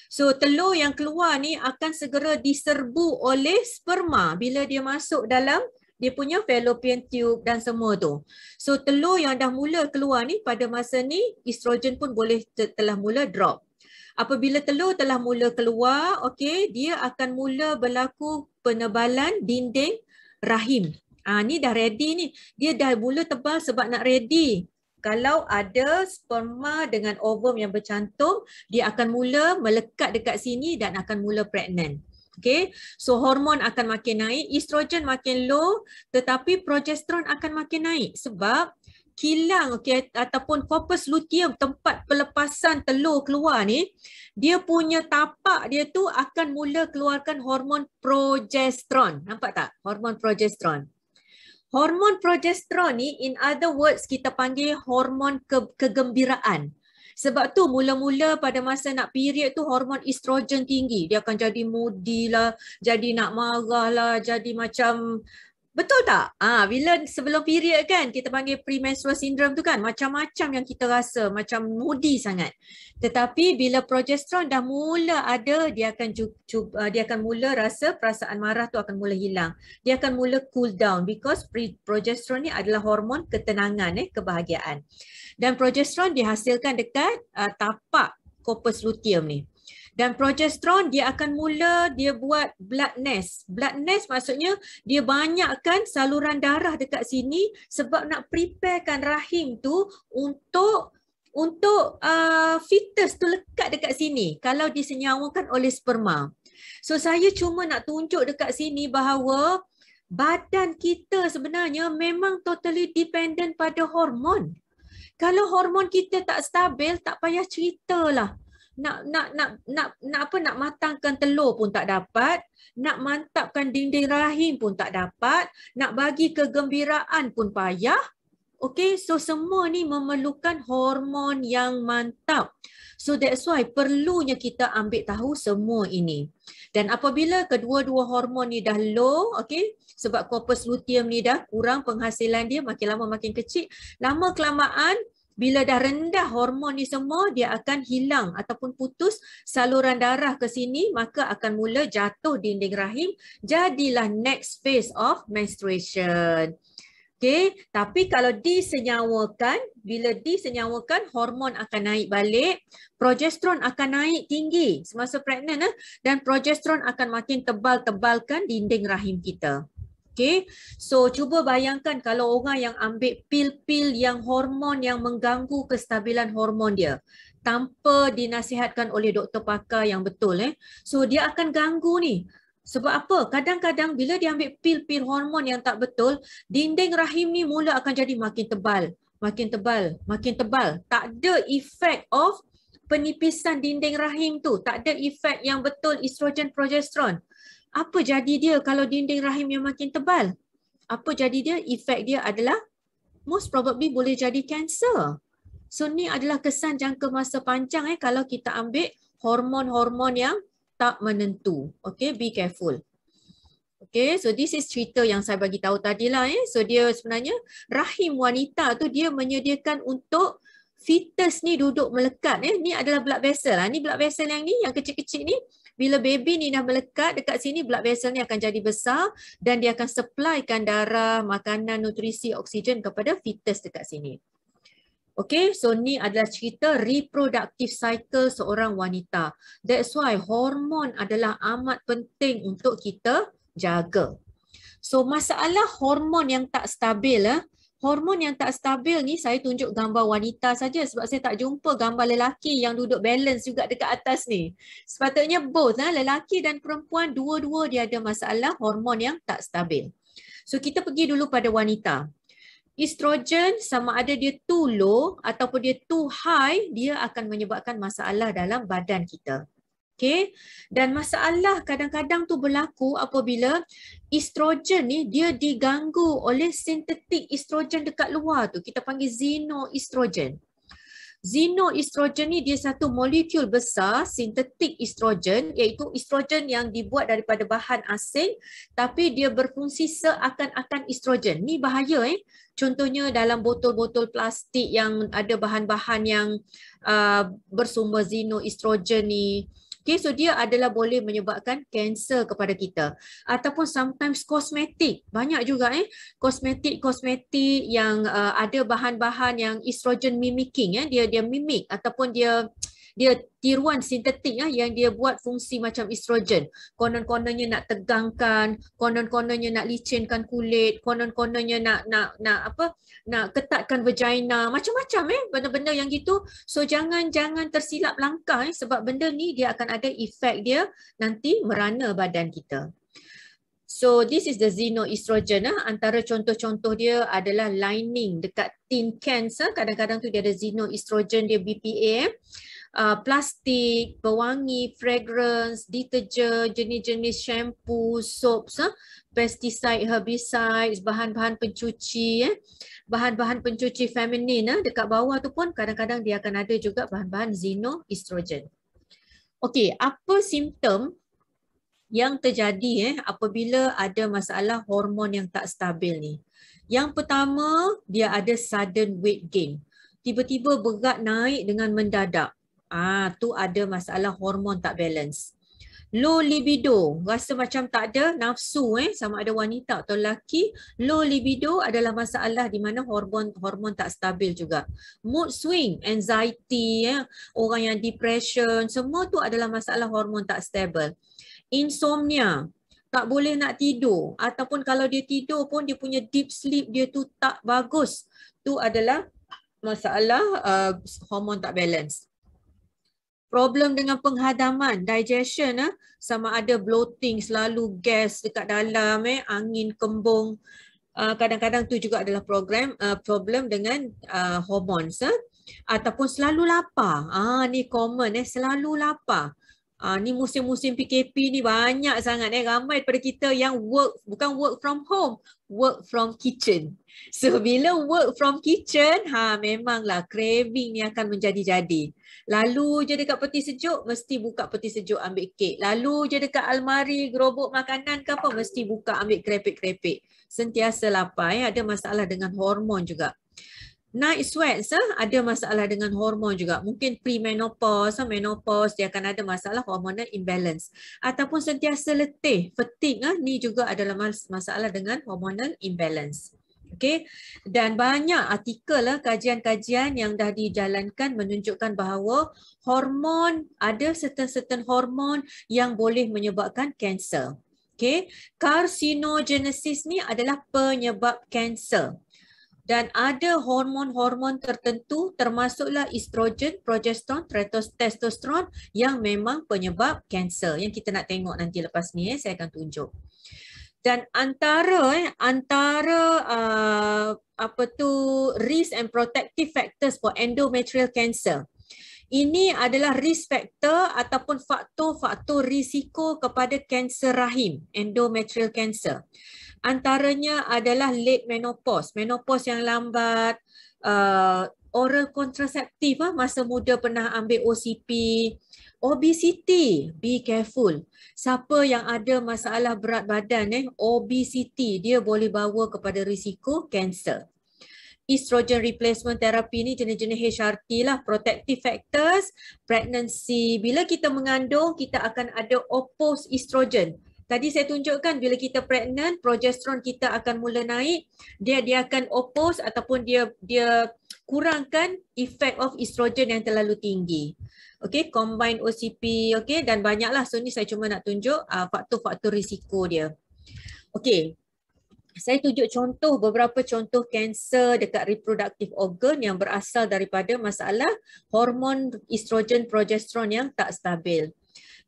So telur yang keluar ni akan segera diserbu oleh sperma bila dia masuk dalam dia punya fallopian tube dan semua tu. So telur yang dah mula keluar ni pada masa ni estrogen pun boleh telah mula drop. Apabila telur telah mula keluar, okey, dia akan mula berlaku penebalan dinding rahim. Ni dah ready ni. Dia dah mula tebal sebab nak ready. Kalau ada sperma dengan ovum yang bercantum, dia akan mula melekat dekat sini dan akan mula pregnant. Okay, so hormon akan makin naik, estrogen makin low, tetapi progesteron akan makin naik sebab kilang, okay, ataupun corpus luteum, tempat pelepasan telur keluar ni, dia punya tapak dia tu akan mula keluarkan hormon progesteron. Nampak tak? Hormon progesteron. Hormon progesteron ni, in other words, kita panggil hormon kegembiraan. Sebab tu mula-mula pada masa nak period tu hormon estrogen tinggi. Dia akan jadi moody lah, jadi nak marah lah, jadi macam, betul tak? Bila sebelum period kan, kita panggil premenstrual syndrome tu kan, macam-macam yang kita rasa, macam moody sangat. Tetapi bila progesteron dah mula ada, dia akan mula rasa perasaan marah tu akan mula hilang. Dia akan mula cool down because progesteron ni adalah hormon ketenangan, kebahagiaan. Dan progesteron dihasilkan dekat tapak corpus luteum ni. Dan progesteron dia akan mula dia buat blood nest. Blood nest maksudnya dia banyakkan saluran darah dekat sini sebab nak preparekan rahim tu untuk fetus tu lekat dekat sini kalau disenyawakan oleh sperma. So saya cuma nak tunjuk dekat sini bahawa badan kita sebenarnya memang totally dependent pada hormon. Kalau hormon kita tak stabil, tak payah ceritalah. Nak matangkan telur pun tak dapat, nak mantapkan dinding rahim pun tak dapat, nak bagi kegembiraan pun payah. Okay, so semua ni memerlukan hormon yang mantap. So that's why perlunya kita ambil tahu semua ini. Dan apabila kedua-dua hormon ni dah low, okay, sebab corpus luteum ni dah kurang penghasilan dia, makin lama makin kecil, lama kelamaan bila dah rendah hormon ni semua, dia akan hilang ataupun putus saluran darah ke sini, maka akan mula jatuh dinding rahim, jadilah next phase of menstruation. Okay, tapi kalau disenyawakan, bila disenyawakan, hormon akan naik balik, progesteron akan naik tinggi semasa pregnant, dan progesteron akan makin tebal-tebalkan dinding rahim kita. Okay, so cuba bayangkan kalau orang yang ambil pil-pil yang hormon yang mengganggu kestabilan hormon dia tanpa dinasihatkan oleh doktor pakar yang betul, so dia akan ganggu ni. Sebab apa? Kadang-kadang bila dia ambil pil-pil hormon yang tak betul, dinding rahim ni mula akan jadi makin tebal, makin tebal, makin tebal. Tak ada efek of penipisan dinding rahim tu, tak ada efek yang betul estrogen progesteron. Apa jadi dia kalau dinding rahim yang makin tebal? Apa jadi dia? Efek dia adalah most probably boleh jadi kanser. So ni adalah kesan jangka masa panjang kalau kita ambil hormon-hormon yang tak menentu. Okay, be careful. Okay, so this is cerita yang saya bagi tahu tadi lah. So dia sebenarnya rahim wanita tu dia menyediakan untuk fetus ni duduk melekat. Ni adalah blood vessel. Ni blood vessel yang ni, yang kecil-kecil ni. Bila baby ni dah melekat dekat sini, blood vessel ni akan jadi besar dan dia akan supplykan darah, makanan, nutrisi, oksigen kepada fetus dekat sini. Okay, so ni adalah cerita reproductive cycle seorang wanita. That's why hormon adalah amat penting untuk kita jaga. So masalah hormon yang tak stabil, hormon yang tak stabil ni saya tunjuk gambar wanita saja sebab saya tak jumpa gambar lelaki yang duduk balance juga dekat atas ni. Sepatutnya both, lelaki dan perempuan dua-dua dia ada masalah hormon yang tak stabil. So kita pergi dulu pada wanita. Estrogen sama ada dia too low ataupun dia too high, dia akan menyebabkan masalah dalam badan kita. Okay. Dan masalah kadang-kadang tu berlaku apabila estrogen ni dia diganggu oleh sintetik estrogen dekat luar tu. Kita panggil xenoestrogen. Xenoestrogen ni dia satu molekul besar sintetik estrogen, iaitu estrogen yang dibuat daripada bahan asing tapi dia berfungsi seakan-akan estrogen. Ni bahaya Contohnya dalam botol-botol plastik yang ada bahan-bahan yang bersumber xenoestrogen ni. Okay, so dia adalah boleh menyebabkan kanser kepada kita. Ataupun sometimes kosmetik. Banyak juga kosmetik yang ada bahan-bahan yang estrogen mimicking. Dia mimik ataupun dia tiruan sintetik yang dia buat fungsi macam estrogen. Konon-kononnya nak tegangkan, konon-kononnya nak licinkan kulit, konon-kononnya nak ketatkan vagina, macam-macam benda-benda yang gitu. So jangan tersilap langkah sebab benda ni dia akan ada efek dia nanti merana badan kita. So this is the xenoestrogen. Antara contoh-contoh dia adalah lining dekat tin cans. Kadang-kadang tu dia ada xenoestrogen, dia BPA. Plastik, pewangi, fragrance, deterjen, jenis-jenis shampoo, soaps, pesticide, herbicides, bahan-bahan pencuci, bahan-bahan pencuci feminin dekat bawah tu pun kadang-kadang dia akan ada juga bahan-bahan xenoestrogen. Okey, apa simptom yang terjadi apabila ada masalah hormon yang tak stabil ni? Yang pertama, dia ada sudden weight gain. Tiba-tiba berat naik dengan mendadak. Tu ada masalah hormon tak balance. Low libido, rasa macam tak ada nafsu sama ada wanita atau lelaki. Low libido adalah masalah di mana hormon tak stabil juga. Mood swing, anxiety, orang yang depression, semua tu adalah masalah hormon tak stabil. Insomnia, tak boleh nak tidur ataupun kalau dia tidur pun dia punya deep sleep dia tu tak bagus. Tu adalah masalah hormon tak balance. Problem dengan penghadaman, digestion, sama ada bloating, selalu gas dekat dalam, angin kembung. Kadang-kadang tu juga adalah problem dengan hormones. Ataupun selalu lapar. Ni common, selalu lapar. Ni musim-musim PKP ni banyak sangat ramai daripada kita yang bukan work from home, work from kitchen. So bila work from kitchen, memanglah craving ni akan menjadi-jadi. Lalu je dekat peti sejuk, mesti buka peti sejuk ambil kek. Lalu je dekat almari gerobok makanan ke apa, mesti buka ambil krepek-krepek. Sentiasa lapar, ada masalah dengan hormon juga. Night sweats, ada masalah dengan hormon juga. Mungkin pre-menopause, menopause, dia akan ada masalah hormonal imbalance. Ataupun sentiasa letih, fatigue, ni juga adalah masalah dengan hormonal imbalance. Okay. Dan banyak artikel, kajian-kajian yang dah dijalankan menunjukkan bahawa hormon, ada certain hormon yang boleh menyebabkan kanser. Okay. Carcinogenesis ni adalah penyebab kanser. Dan ada hormon-hormon tertentu termasuklah estrogen, progesteron, testosteron yang memang penyebab kanser. Yang kita nak tengok nanti lepas ni, saya akan tunjuk. Dan antara risk and protective factors for endometrial cancer. Ini adalah risk factor ataupun faktor-faktor risiko kepada kanser rahim, endometrial cancer. Antaranya adalah late menopause, menopause yang lambat, oral contraceptive, masa muda pernah ambil OCP, obesity, be careful. Siapa yang ada masalah berat badan, obesity, dia boleh bawa kepada risiko kanser. Estrogen replacement therapy ni jenis-jenis HRT lah, protective factors, pregnancy. Bila kita mengandung, kita akan ada opposed estrogen. Tadi saya tunjukkan bila kita pregnant, progesteron kita akan mula naik, dia akan oppose ataupun dia kurangkan efek of estrogen yang terlalu tinggi. Okey, combine OCP, okey, dan banyaklah. So ni saya cuma nak tunjuk faktor-faktor risiko dia. Okey. Saya tunjuk beberapa contoh kanser dekat reproductive organ yang berasal daripada masalah hormon estrogen progesteron yang tak stabil.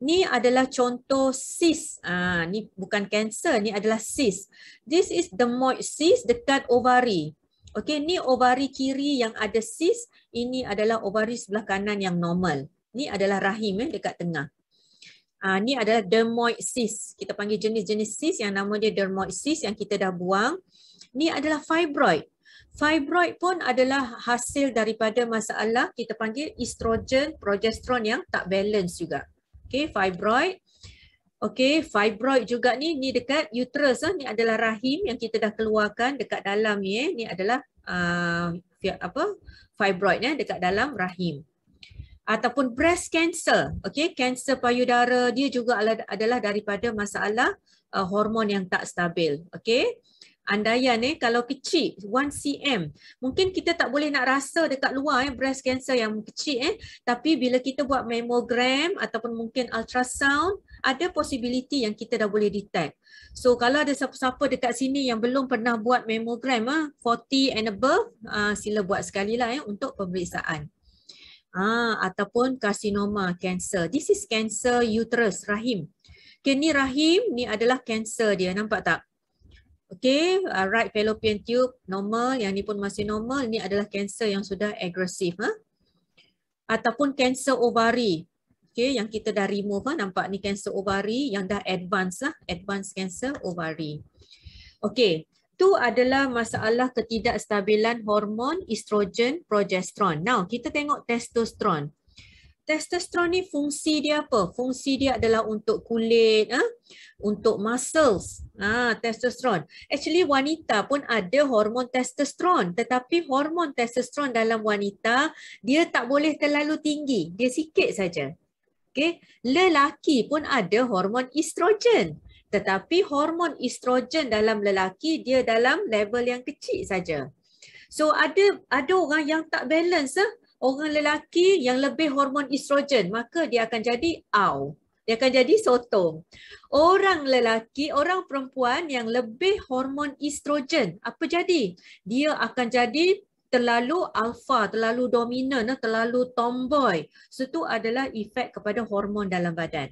Ni adalah contoh cyst. Ni bukan kanser, ni adalah cyst. This is dermoid cyst dekat ovari. Okey, ni ovari kiri yang ada cyst, ini adalah ovari sebelah kanan yang normal. Ni adalah rahim dekat tengah. Ni adalah dermoid cyst. Kita panggil jenis-jenis cyst yang nama dia dermoid cyst yang kita dah buang. Ni adalah fibroid. Fibroid pun adalah hasil daripada masalah kita panggil estrogen, progesteron yang tak balance juga. Okey, fibroid. Okey, fibroid juga ni dekat uterus. Ni adalah rahim yang kita dah keluarkan dekat dalam ni. Ni adalah fibroid dekat dalam rahim. Ataupun breast cancer. Okey, kanser payudara dia juga adalah daripada masalah hormon yang tak stabil. Okey. Andaian kalau kecil 1 cm, mungkin kita tak boleh nak rasa dekat luar breast cancer yang kecil tapi bila kita buat mammogram ataupun mungkin ultrasound, ada possibility yang kita dah boleh detect. So kalau ada siapa-siapa dekat sini yang belum pernah buat mammogram 40 and above, sila buat sekali lah untuk pemeriksaan. Ataupun karsinoma, cancer. This is cancer uterus, rahim. Okay, ni rahim, ni adalah cancer dia, nampak tak? Okay, right fallopian tube normal, yang ni pun masih normal. Ini adalah kanser yang sudah agresif. Ataupun kanser ovari. Okay, yang kita dah remove. Nampak ni kanser ovari yang dah advance lah. Advance kanser ovari. Okay, itu adalah masalah ketidakstabilan hormon estrogen, progesteron. Now, kita tengok testosteron. Testosteron ni fungsi dia apa? Fungsi dia adalah untuk kulit, untuk muscles. Testosteron. Actually wanita pun ada hormon testosteron, tetapi hormon testosteron dalam wanita dia tak boleh terlalu tinggi, dia sikit saja. Okay. Lelaki pun ada hormon estrogen, tetapi hormon estrogen dalam lelaki dia dalam level yang kecil saja. So ada orang yang tak balance. Orang lelaki yang lebih hormon estrogen, maka dia akan jadi AU. Dia akan jadi sotong. Orang lelaki, orang perempuan yang lebih hormon estrogen, apa jadi? Dia akan jadi terlalu alpha, terlalu dominan, terlalu tomboy. So itu adalah efek kepada hormon dalam badan.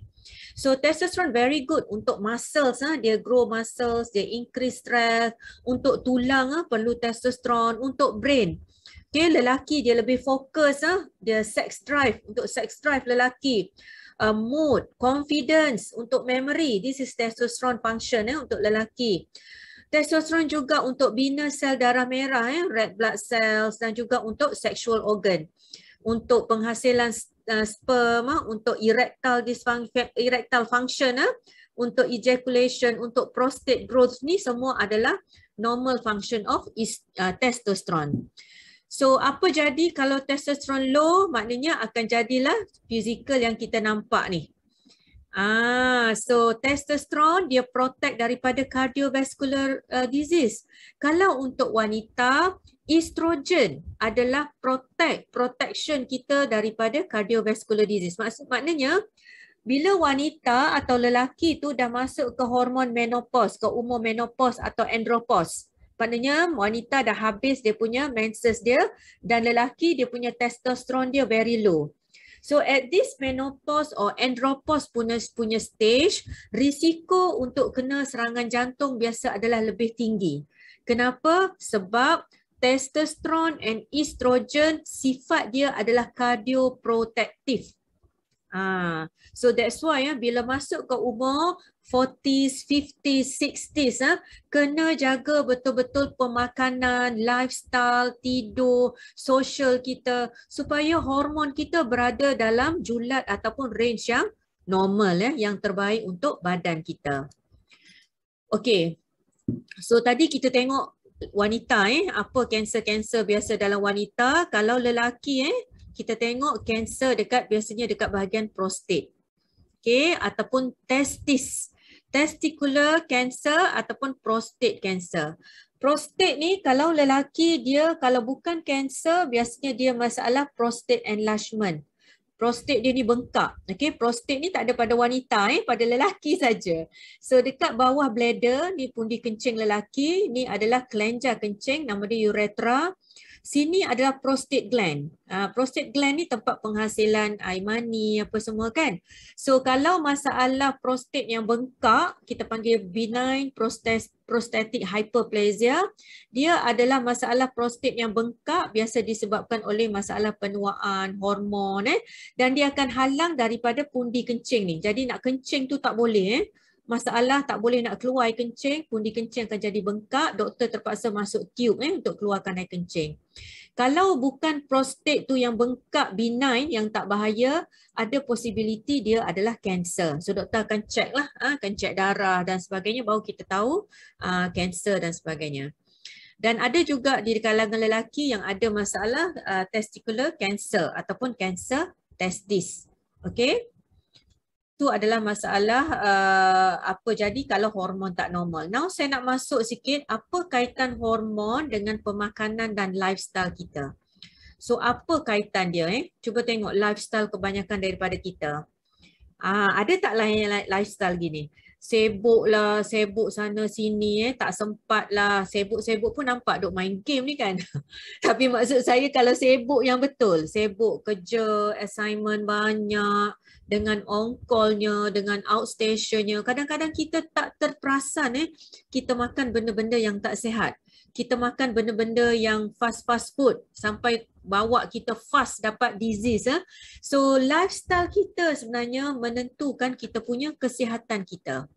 So testosterone very good untuk muscles, dia grow muscles, dia increase strength. Untuk tulang perlu testosterone, untuk brain. Okay, lelaki dia lebih fokus, dia sex drive, untuk sex drive lelaki. Mood, confidence, untuk memory, this is testosterone function untuk lelaki. Testosterone juga untuk bina sel darah merah, red blood cells, dan juga untuk sexual organ. Untuk penghasilan sperm, untuk erectile function, untuk ejaculation, untuk prostate growth, ni semua adalah normal function of testosterone. So apa jadi kalau testosterone low? Maknanya akan jadilah fizikal yang kita nampak ni. So testosterone dia protect daripada cardiovascular disease. Kalau untuk wanita, estrogen adalah protection kita daripada cardiovascular disease. Maknanya bila wanita atau lelaki tu dah masuk ke hormon menopause, ke umur menopause atau andropause, maknanya wanita dah habis dia punya menses dia dan lelaki dia punya testosteron dia very low. So at this menopause or andropause punya stage, risiko untuk kena serangan jantung biasa adalah lebih tinggi. Kenapa? Sebab testosteron and estrogen sifat dia adalah cardioprotective. So that's why bila masuk ke umur 40s, 50s, 60s, kena jaga betul-betul pemakanan, lifestyle, tidur, social kita supaya hormon kita berada dalam julat ataupun range yang normal, yang terbaik untuk badan kita. Okay, so tadi kita tengok wanita, apa kanser-kanser biasa dalam wanita. Kalau lelaki, kita tengok kanser biasanya dekat bahagian prostate. Okay, ataupun testis. Testicular cancer ataupun prostate cancer. Prostate ni kalau lelaki dia, kalau bukan kanser, biasanya dia masalah prostate enlargement. Prostate dia ni bengkak. Okay, prostate ni tak ada pada wanita, pada lelaki saja. So dekat bawah bladder ni pundi kencing lelaki, ni adalah kelenjar kencing, nama dia urethra. Sini adalah prostate gland. Prostate gland ni tempat penghasilan air mani apa semua kan. So kalau masalah prostate yang bengkak, kita panggil benign prostatic hyperplasia. Dia adalah masalah prostate yang bengkak, biasa disebabkan oleh masalah penuaan hormon dan dia akan halang daripada pundi kencing ni. Jadi nak kencing tu tak boleh Masalah tak boleh nak keluar air kencing, pundi kencing akan jadi bengkak, doktor terpaksa masuk tube untuk keluarkan air kencing. Kalau bukan prostate tu yang bengkak benign yang tak bahaya, ada possibility dia adalah kanser. So doktor akan check lah, akan check darah dan sebagainya baru kita tahu kanser dan sebagainya. Dan ada juga di kalangan lelaki yang ada masalah testicular cancer ataupun kanser testis. Okey. Itu adalah masalah apa jadi kalau hormon tak normal. Now saya nak masuk sikit apa kaitan hormon dengan pemakanan dan lifestyle kita. So apa kaitan dia Cuba tengok lifestyle kebanyakan daripada kita. Ada tak lifestyle gini? Sibuk lah, sibuk sana sini tak sempat lah. Sibuk-sibuk pun nampak duk main game ni kan. Tapi maksud saya kalau sibuk yang betul, sibuk kerja, assignment banyak, dengan on-call-nya, dengan outstation-nya. Kadang-kadang kita tak terperasan kita makan benda-benda yang tak sihat. Kita makan benda-benda yang fast food sampai bawa kita fast dapat disease. So lifestyle kita sebenarnya menentukan kita punya kesihatan kita.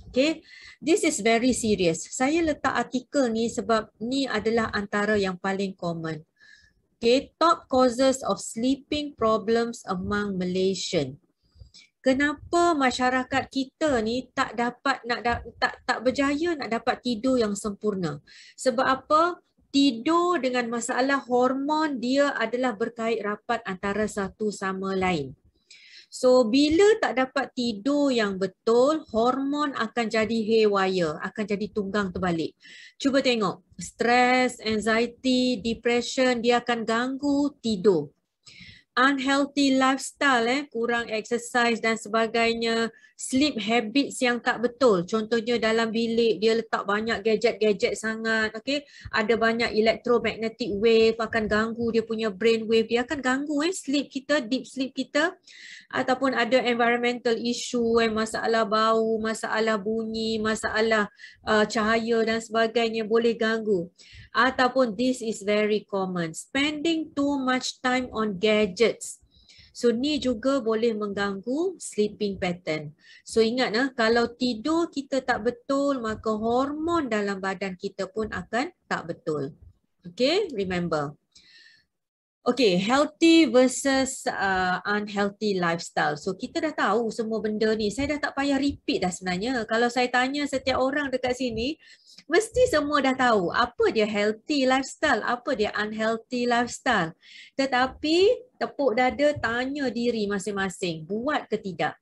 Okay, this is very serious. Saya letak artikel ni sebab ni adalah antara yang paling common. Okay, top causes of sleeping problems among Malaysian. Kenapa masyarakat kita ni tak dapat tak berjaya nak dapat tidur yang sempurna? Sebab apa? Tidur dengan masalah hormon dia adalah berkait rapat antara satu sama lain. So bila tak dapat tidur yang betul, hormon akan jadi haywire, akan jadi tunggang terbalik. Cuba tengok, stress, anxiety, depression dia akan ganggu tidur. Unhealthy lifestyle, kurang exercise dan sebagainya, sleep habits yang tak betul. Contohnya dalam bilik dia letak banyak gadget-gadget sangat, okay? Ada banyak electromagnetic wave akan ganggu dia punya brain wave, dia akan ganggu sleep kita, deep sleep kita. Ataupun ada environmental issue, masalah bau, masalah bunyi, masalah cahaya dan sebagainya boleh ganggu. Ataupun this is very common, spending too much time on gadgets. So ni juga boleh mengganggu sleeping pattern. So ingat kalau tidur kita tak betul, maka hormon dalam badan kita pun akan tak betul. Okay, remember. Okay, healthy versus unhealthy lifestyle. So kita dah tahu semua benda ni. Saya dah tak payah repeat dah sebenarnya. Kalau saya tanya setiap orang dekat sini, mesti semua dah tahu apa dia healthy lifestyle, apa dia unhealthy lifestyle. Tetapi tepuk dada tanya diri masing-masing, buat ke tidak?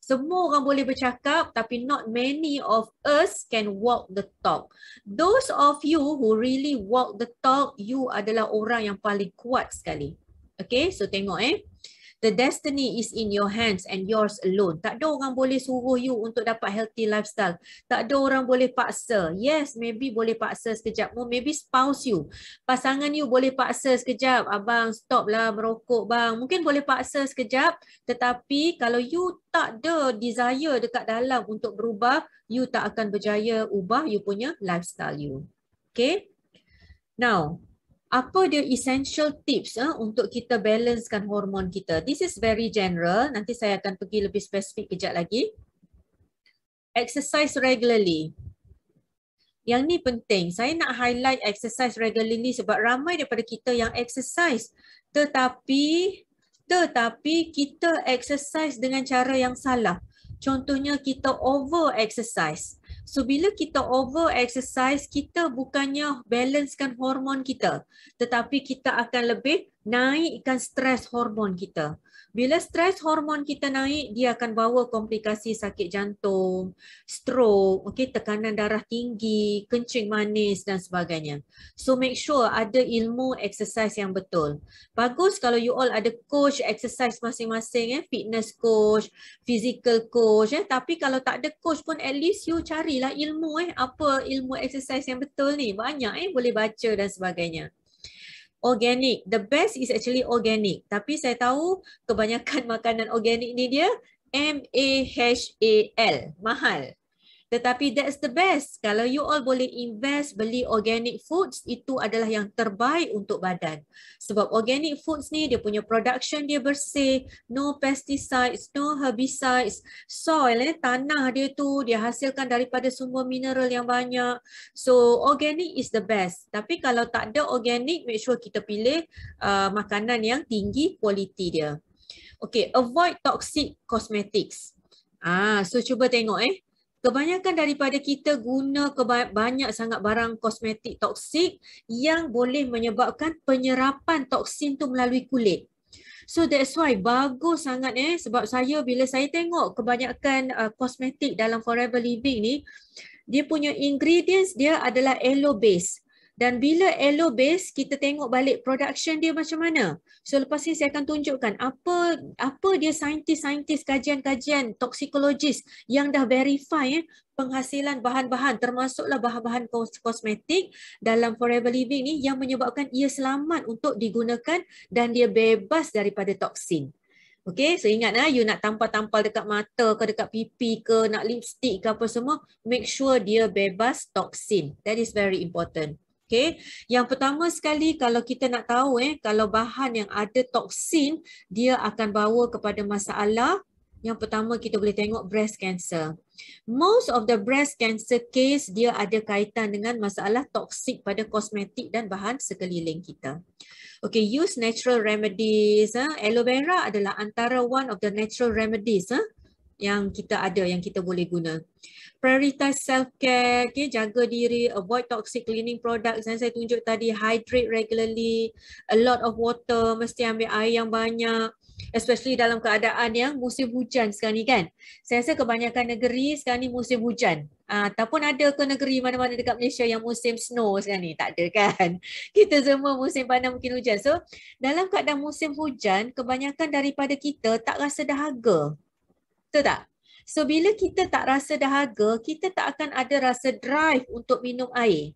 Semua orang boleh bercakap tapi not many of us can walk the talk. Those of you who really walk the talk, you adalah orang yang paling kuat sekali. Okay, so tengok the destiny is in your hands and yours alone. Tak ada orang boleh suruh you untuk dapat healthy lifestyle. Tak ada orang boleh paksa. Yes, maybe boleh paksa sekejap. Maybe spouse you, pasangan you boleh paksa sekejap. Abang stop lah merokok bang. Mungkin boleh paksa sekejap. Tetapi kalau you tak ada desire dekat dalam untuk berubah, you tak akan berjaya ubah you punya lifestyle you. Okay. Now, apa dia essential tips untuk kita balancekan hormon kita? This is very general. Nanti saya akan pergi lebih spesifik kejap lagi. Exercise regularly. Yang ni penting. Saya nak highlight exercise regularly sebab ramai daripada kita yang exercise. Tetapi kita exercise dengan cara yang salah. Contohnya kita over exercise. So bila kita over exercise, kita bukannya balancekan hormon kita, tetapi kita akan lebih naikkan stres hormon kita. Bila stres hormon kita naik, dia akan bawa komplikasi sakit jantung, stroke, tekanan darah tinggi, kencing manis dan sebagainya. So make sure ada ilmu exercise yang betul. Bagus kalau you all ada coach exercise masing-masing, fitness coach, physical coach, tapi kalau tak ada coach pun at least you carilah ilmu, apa ilmu exercise yang betul ni. Banyak boleh baca dan sebagainya. Organic. The best is actually organic. Tapi saya tahu kebanyakan makanan organic ni dia MAHAL. Mahal. Tetapi that's the best. Kalau you all boleh invest, beli organic foods, itu adalah yang terbaik untuk badan. Sebab organic foods ni, dia punya production dia bersih, no pesticides, no herbicides. Soil, tanah dia tu, dia hasilkan daripada sumber mineral yang banyak. So, organic is the best. Tapi kalau tak ada organic, make sure kita pilih makanan yang tinggi kualiti dia. Okay, avoid toxic cosmetics. So cuba tengok kebanyakan daripada kita guna banyak sangat barang kosmetik toksik yang boleh menyebabkan penyerapan toksin tu melalui kulit. So that's why bagus sangat sebab bila saya tengok kebanyakan kosmetik dalam Forever Living ni, dia punya ingredients dia adalah aloe base. Dan bila aloe base, kita tengok balik production dia macam mana. So lepas ni saya akan tunjukkan apa dia saintis-saintis, kajian-kajian toksikologis yang dah verify penghasilan bahan-bahan, termasuklah bahan-bahan kosmetik dalam Forever Living ni yang menyebabkan ia selamat untuk digunakan dan dia bebas daripada toksin. Okay, so ingat you nak tampal-tampal dekat mata ke, dekat pipi ke, nak lipstick ke apa semua, make sure dia bebas toksin. That is very important. Okay. Yang pertama sekali kalau kita nak tahu kalau bahan yang ada toksin dia akan bawa kepada masalah. Yang pertama kita boleh tengok breast cancer. Most of the breast cancer case dia ada kaitan dengan masalah toksik pada kosmetik dan bahan sekeliling kita. Okay, use natural remedies. Aloe vera adalah antara one of the natural remedies yang kita ada, yang kita boleh guna. Prioritize self-care, jaga diri, avoid toxic cleaning products yang saya tunjuk tadi, hydrate regularly, a lot of water, mesti ambil air yang banyak, especially dalam keadaan yang musim hujan sekarang ni kan. Saya rasa kebanyakan negeri sekarang ni musim hujan. Ataupun ada ke negeri mana-mana dekat Malaysia yang musim snow sekarang ni? Tak ada kan? Kita semua musim panas mungkin hujan. So, dalam keadaan musim hujan, kebanyakan daripada kita tak rasa dahaga. Betul tak? So bila kita tak rasa dahaga, kita tak akan ada rasa drive untuk minum air.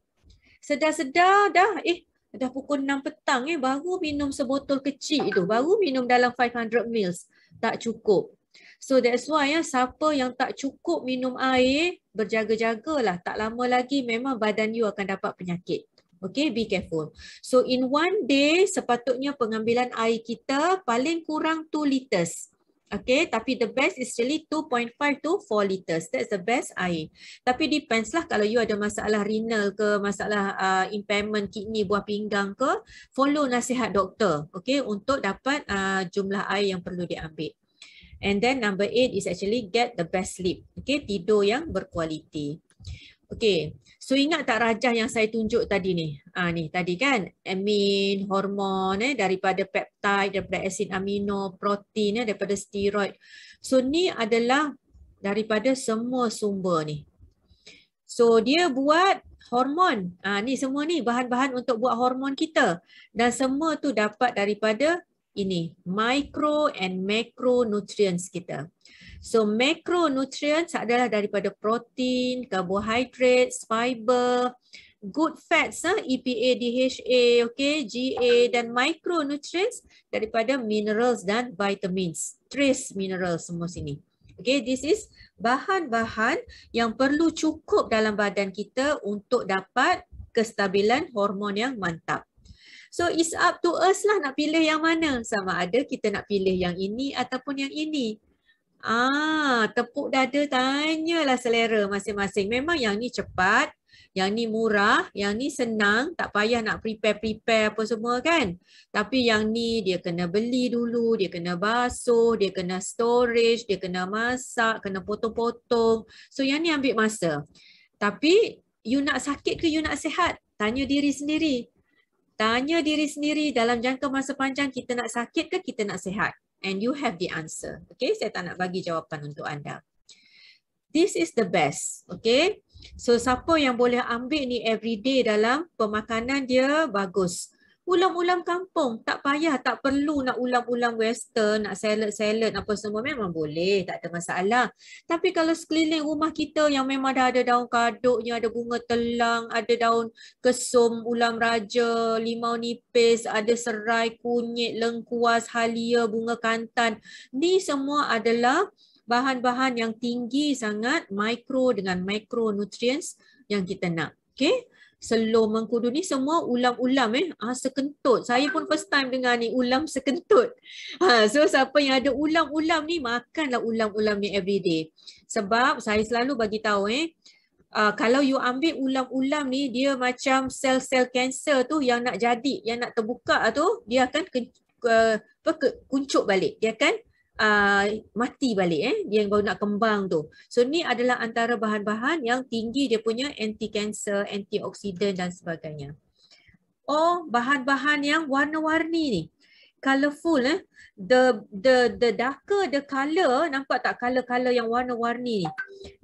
Sedar-sedar dah pukul 6 petang baru minum sebotol kecil itu, baru minum dalam 500 ml. Tak cukup. So that's why siapa yang tak cukup minum air, berjaga-jagalah. Tak lama lagi memang badan you akan dapat penyakit. Okay, be careful. So in one day, sepatutnya pengambilan air kita paling kurang 2 liters. Okay, tapi the best is really 2.5 to 4 liters. That's the best air. Tapi depends lah kalau you ada masalah renal ke, masalah impairment kidney, buah pinggang ke, follow nasihat doktor, okay, untuk dapat jumlah air yang perlu diambil. And then number 8 is actually get the best sleep. Okay, tidur yang berkualiti. Okay, so ingat tak rajah yang saya tunjuk tadi ni? Ni tadi kan, amin, hormon daripada peptide, daripada asid amino, protein daripada steroid. So ni adalah daripada semua sumber ni. So dia buat hormon. Ni semua ni bahan-bahan untuk buat hormon kita. Dan semua tu dapat daripada ini, micro and macronutrients kita. So macronutrients adalah daripada protein, carbohydrates, fiber, good fats, EPA, DHA, okay, GA, dan micronutrients daripada minerals dan vitamins, trace minerals semua sini. Okay, this is bahan-bahan yang perlu cukup dalam badan kita untuk dapat kestabilan hormon yang mantap. So it's up to us lah nak pilih yang mana. Sama ada kita nak pilih yang ini ataupun yang ini. Tepuk dada, tanyalah selera masing-masing. Memang yang ni cepat, yang ni murah, yang ni senang, tak payah nak prepare apa semua kan. Tapi yang ni dia kena beli dulu, dia kena basuh, dia kena storage, dia kena masak, kena potong-potong. So yang ni ambil masa. Tapi you nak sakit ke you nak sihat? Tanya diri sendiri. Tanya diri sendiri dalam jangka masa panjang kita nak sakit ke kita nak sihat? And you have the answer. Okay, saya tak nak bagi jawapan untuk anda. This is the best. Okay, so siapa yang boleh ambil ni everyday dalam pemakanan dia bagus. Ulam-ulam kampung, tak payah, tak perlu nak ulam-ulam western, nak salad-salad apa semua, memang boleh, tak ada masalah. Tapi kalau sekeliling rumah kita yang memang dah ada daun kaduknya, ada bunga telang, ada daun kesum, ulam raja, limau nipis, ada serai, kunyit, lengkuas, halia, bunga kantan. Ni semua adalah bahan-bahan yang tinggi sangat mikro dengan macronutrients yang kita nak. Okay? Selur mengkudu ni semua ulam-ulam sekentut. Saya pun first time dengar ni ulam sekentut. So siapa yang ada ulam-ulam ni, makanlah ulam-ulam ni everyday. Sebab saya selalu bagi tahu kalau you ambil ulam-ulam ni, dia macam sel-sel kanser tu yang nak jadi, yang nak terbuka tu, dia akan kuncup balik. Dia akan mati balik dia yang baru nak kembang tu. So ni adalah antara bahan-bahan yang tinggi dia punya anti-cancer, antioksidan dan sebagainya. Oh, bahan-bahan yang warna-warni ni. Colorful the darker the color, nampak tak color-color yang warna-warni ni.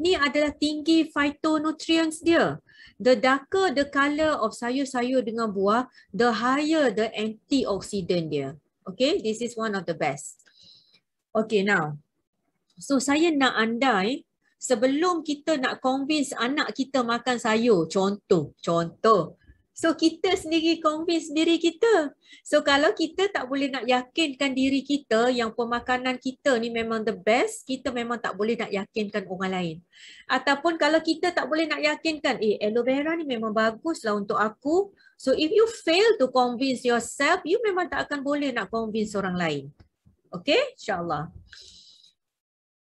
Ni adalah tinggi phytonutrients dia. The darker the color of sayur-sayur dengan buah, the higher the antioksidan dia. Okay, this is one of the best. Okay, now. So, saya nak andai sebelum kita nak convince anak kita makan sayur, contoh. So, kita sendiri convince diri kita. So, kalau kita tak boleh nak yakinkan diri kita yang pemakanan kita ni memang the best, kita memang tak boleh nak yakinkan orang lain. Ataupun kalau kita tak boleh nak yakinkan, aloe vera ni memang baguslah untuk aku. So, if you fail to convince yourself, you memang tak akan boleh nak convince orang lain. Okay, insyaAllah.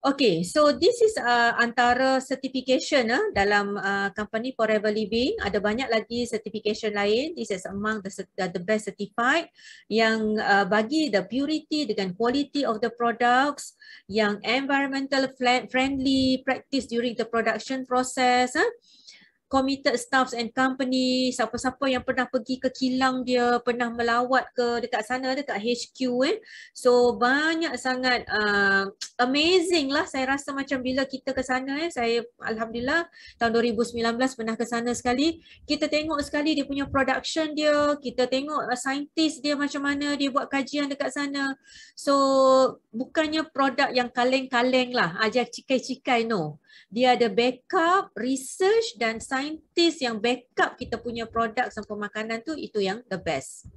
Okay, so this is antara certification dalam company Forever Living. Ada banyak lagi certification lain. This is among the best certified yang bagi the purity dengan quality of the products, yang environmental friendly practice during the production process. Committed staffs and company, siapa-siapa yang pernah pergi ke kilang dia, pernah melawat ke dekat sana, dekat HQ So banyak sangat amazing lah. Saya rasa macam bila kita ke sana saya Alhamdulillah tahun 2019 pernah ke sana sekali. Kita tengok sekali dia punya production dia, kita tengok saintis dia macam mana dia buat kajian dekat sana. So bukannya produk yang kaleng-kaleng lah, ajar cikai-cikai, no. Dia ada backup, research dan saintis yang backup kita punya produk sampai makanan tu, itu yang the best.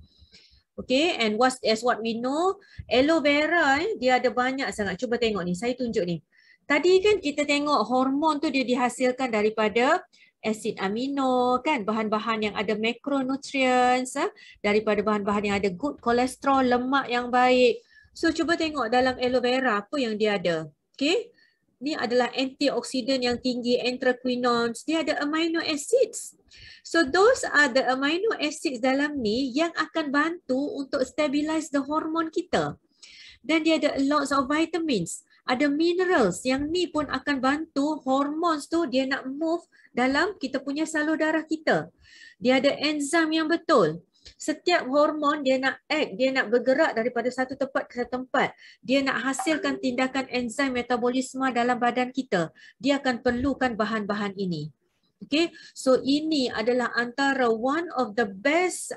Okay, and as what we know, aloe vera dia ada banyak sangat. Cuba tengok ni, saya tunjuk ni. Tadi kan kita tengok hormon tu dia dihasilkan daripada asid amino kan, bahan-bahan yang ada macronutrients, daripada bahan-bahan yang ada good kolesterol, lemak yang baik. So cuba tengok dalam aloe vera apa yang dia ada. Okay. Ni adalah antioksidan yang tinggi, anthraquinones, dia ada amino acids. So those are the amino acids dalam ni yang akan bantu untuk stabilize the hormone kita. Dan dia ada lots of vitamins, ada minerals yang ni pun akan bantu hormones tu dia nak move dalam kita punya salur darah kita. Dia ada enzim yang betul. Setiap hormon dia nak act, dia nak bergerak daripada satu tempat ke satu tempat. Dia nak hasilkan tindakan enzim metabolisme dalam badan kita. Dia akan perlukan bahan-bahan ini. Okay, so ini adalah antara one of the best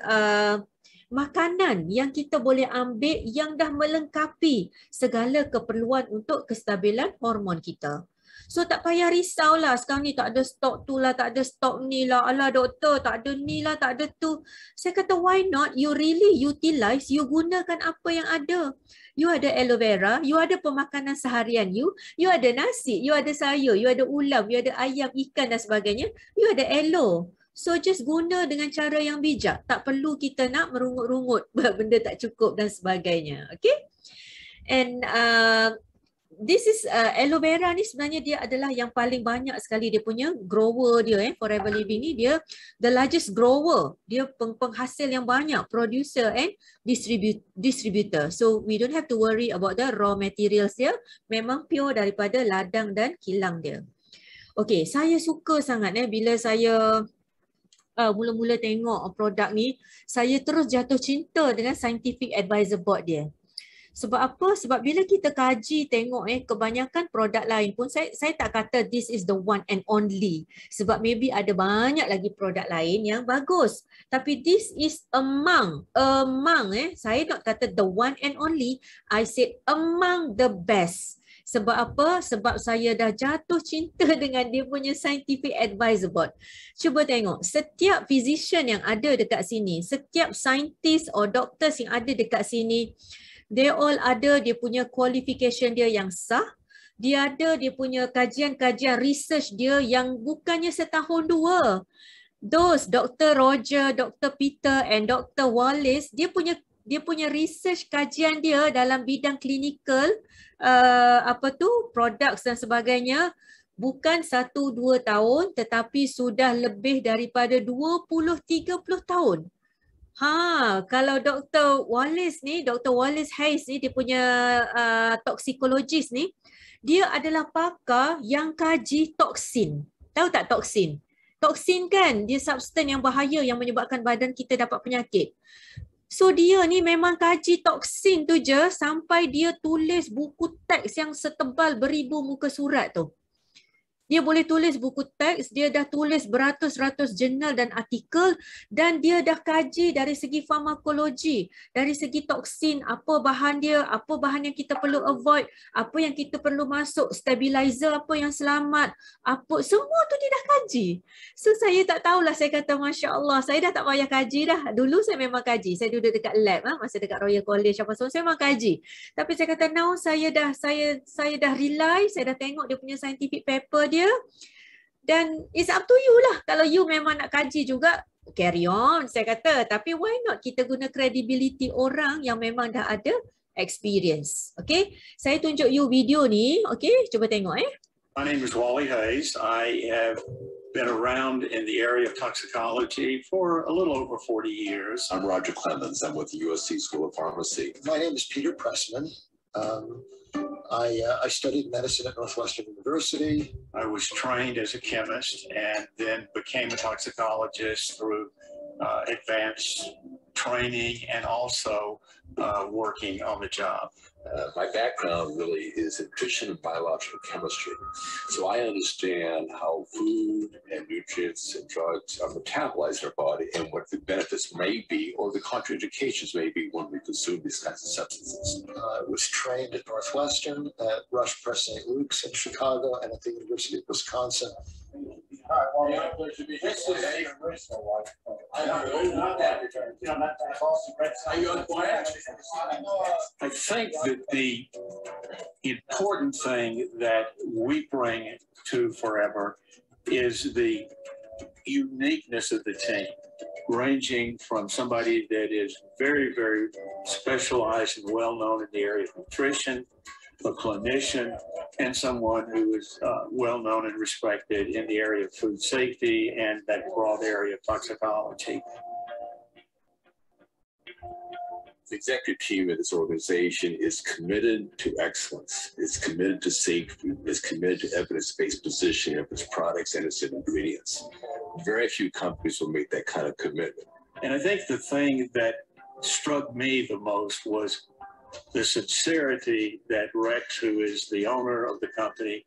makanan yang kita boleh ambil yang dah melengkapi segala keperluan untuk kestabilan hormon kita. So tak payah risau lah, sekarang ni tak ada stok tu lah, tak ada stok ni lah, alah doktor tak ada ni lah, tak ada tu. Saya kata why not you really utilize, you gunakan apa yang ada. You ada aloe vera, you ada pemakanan seharian you ada nasi, you ada sayur, you ada ulam, you ada ayam, ikan dan sebagainya, you ada aloe. So just guna dengan cara yang bijak, tak perlu kita nak merungut-rungut benda tak cukup dan sebagainya. Okay? And this is aloe vera ni sebenarnya dia adalah yang paling banyak sekali dia punya grower dia Forever Living ni dia the largest grower, dia penghasil yang banyak, producer and distributor. So we don't have to worry about the raw materials dia, memang pure daripada ladang dan kilang dia. Okay, saya suka sangat bila saya mula-mula tengok produk ni, saya terus jatuh cinta dengan scientific advisor board dia. Sebab apa? Sebab bila kita kaji tengok kebanyakan produk lain pun saya tak kata this is the one and only. Sebab maybe ada banyak lagi produk lain yang bagus. Tapi this is among saya not kata the one and only, I said among the best. Sebab apa? Sebab saya dah jatuh cinta dengan dia punya scientific advice board. Cuba tengok, setiap physician yang ada dekat sini, setiap scientist or doctors yang ada dekat sini, they all ada dia punya qualification dia yang sah. Dia ada dia punya kajian-kajian research dia yang bukannya setahun dua. Those Dr. Roger, Dr. Peter and Dr. Wallace, dia punya research kajian dia dalam bidang klinikal, products dan sebagainya, bukan 1-2 tahun tetapi sudah lebih daripada 20-30 tahun. Kalau Dr. Wallace ni, Dr. Wallace Hayes ni, dia punya toxicologist ni, dia adalah pakar yang kaji toksin. Tahu tak toksin? Toksin kan, dia substan yang bahaya yang menyebabkan badan kita dapat penyakit. So dia ni memang kaji toksin tu je sampai dia tulis buku teks yang setebal beribu muka surat tu. Dia boleh tulis buku teks, dia dah tulis beratus-ratus jurnal dan artikel, dan dia dah kaji dari segi farmakologi, dari segi toksin, apa bahan dia, apa bahan yang kita perlu avoid, apa yang kita perlu masuk, stabilizer apa yang selamat, apa, semua tu dia dah kaji. So saya tak tahulah, saya kata Masya Allah, saya dah tak payah kaji dah. Dulu saya memang kaji, saya duduk dekat lab, masa dekat Royal College apa semua, saya memang kaji. Tapi saya kata now saya dah rely, saya dah tengok dia punya scientific paper dia. Dan it's up to you lah. Kalau you memang nak kaji juga, carry on saya kata. Tapi why not kita guna credibility orang yang memang dah ada experience. Okay, saya tunjuk you video ni. Okay, cuba tengok My name is Wally Hayes. I have been around in the area of toxicology for a little over 40 years. I'm Roger Clemens. I'm with the USC School of Pharmacy. My name is Peter Pressman. I studied medicine at Northwestern University. I was trained as a chemist and then became a toxicologist through advanced training and also working on the job. My background really is in nutrition and biological chemistry. So I understand how food and nutrients and drugs are metabolized in our body and what the benefits may be or the contraindications may be when we consume these kinds of substances. I was trained at Northwestern, at Rush Press St. Luke's in Chicago, and at the University of Wisconsin. I think that the important thing that we bring to Forever is the uniqueness of the team, ranging from somebody that is very, very specialized and well-known in the area of nutrition, a clinician, and someone who is well-known and respected in the area of food safety and that broad area of toxicology. The executive team of this organization is committed to excellence. It's committed to safety. It's committed to evidence-based positioning of its products and its ingredients. Very few companies will make that kind of commitment. And I think the thing that struck me the most was the sincerity that Rex, who is the owner of the company,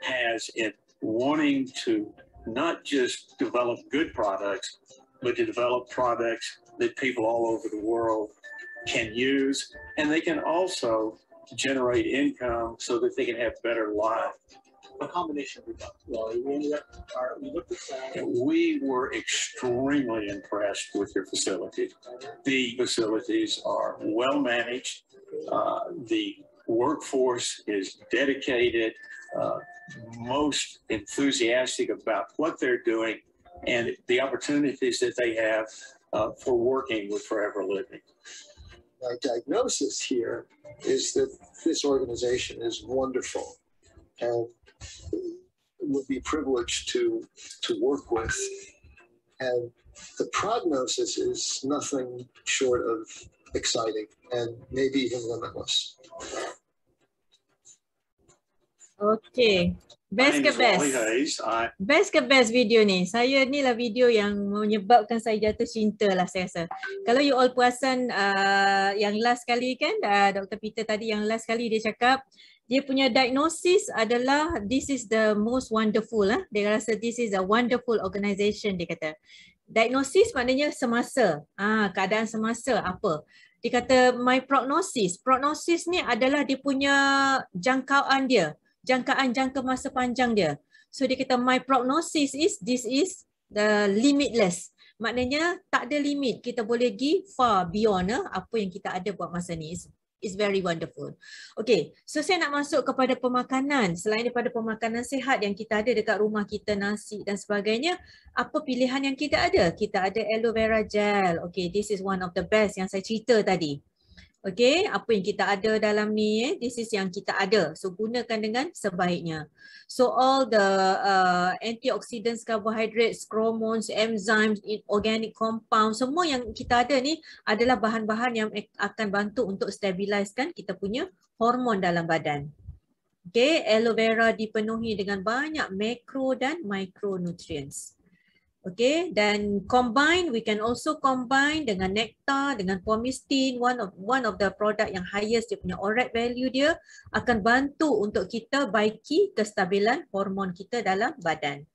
has in wanting to not just develop good products, but to develop products that people all over the world can use, and they can also generate income so that they can have better lives. A combination of both. Well, we looked at that. We were extremely impressed with your facilities. The facilities are well managed. The workforce is dedicated, most enthusiastic about what they're doing and the opportunities that they have for working with Forever Living. My diagnosis here is that this organization is wonderful and would be privileged to work with. And the prognosis is nothing short of exciting and maybe even limitless. Okay, Best name ke is Wally best? Hayes. Best ke best video ni? Saya ni lah video yang menyebabkan saya jatuh cinta lah saya rasa. Kalau you all perasan yang last kali kan, Dr. Peter tadi yang last kali dia cakap, dia punya diagnosis adalah this is the most wonderful. Dia rasa this is a wonderful organisation dia kata. Diagnosis maknanya semasa. Keadaan semasa apa? Dia kata my prognosis. Prognosis ni adalah dia punya jangkaan dia. Jangkaan jangka masa panjang dia. So dia kata my prognosis is this is the limitless. Maknanya tak ada limit. Kita boleh pergi far beyond apa yang kita ada buat masa ni. It's very wonderful. Okay, so saya nak masuk kepada pemakanan. Selain daripada pemakanan sihat yang kita ada dekat rumah kita, nasi dan sebagainya, apa pilihan yang kita ada? Kita ada aloe vera gel. Okay, this is one of the best yang saya cerita tadi. Okay, apa yang kita ada dalam ni, this is yang kita ada. So gunakan dengan sebaiknya. So all the antioxidants, carbohydrates, hormones, enzymes, organic compound, semua yang kita ada ni adalah bahan-bahan yang akan bantu untuk stabilizekan kita punya hormon dalam badan. Okay, aloe vera dipenuhi dengan banyak makro dan micronutrients. Okay, dan combine, we can also combine dengan nectar, dengan pomistin, one of the product yang highest dia punya ORAC value dia akan bantu untuk kita baiki kestabilan hormon kita dalam badan.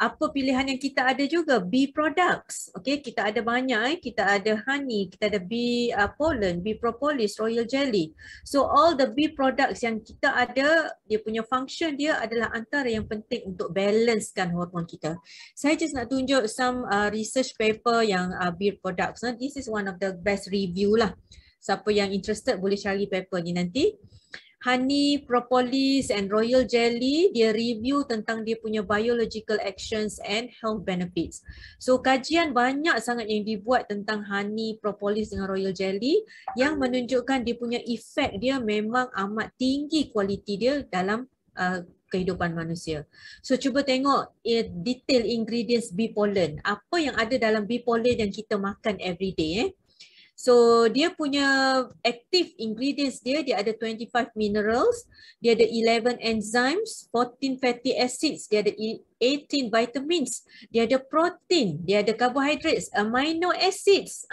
Apa pilihan yang kita ada juga? Bee products. Okay, kita ada banyak. Kita ada honey, kita ada bee pollen, bee propolis, royal jelly. So all the bee products yang kita ada, dia punya function dia adalah antara yang penting untuk balancekan hormon kita. Saya just nak tunjuk some research paper yang bee products. This is one of the best review lah. Siapa yang interested boleh cari paper ni nanti. Honey, propolis and royal jelly, dia review tentang dia punya biological actions and health benefits. So kajian banyak sangat yang dibuat tentang honey, propolis dengan royal jelly yang menunjukkan dia punya efek dia memang amat tinggi kualiti dia dalam kehidupan manusia. So cuba tengok detail ingredients bee pollen. Apa yang ada dalam bee pollen yang kita makan everyday. So dia punya active ingredients dia ada 25 minerals, dia ada 11 enzymes, 14 fatty acids, dia ada 18 vitamins, dia ada protein, dia ada carbohydrates, amino acids.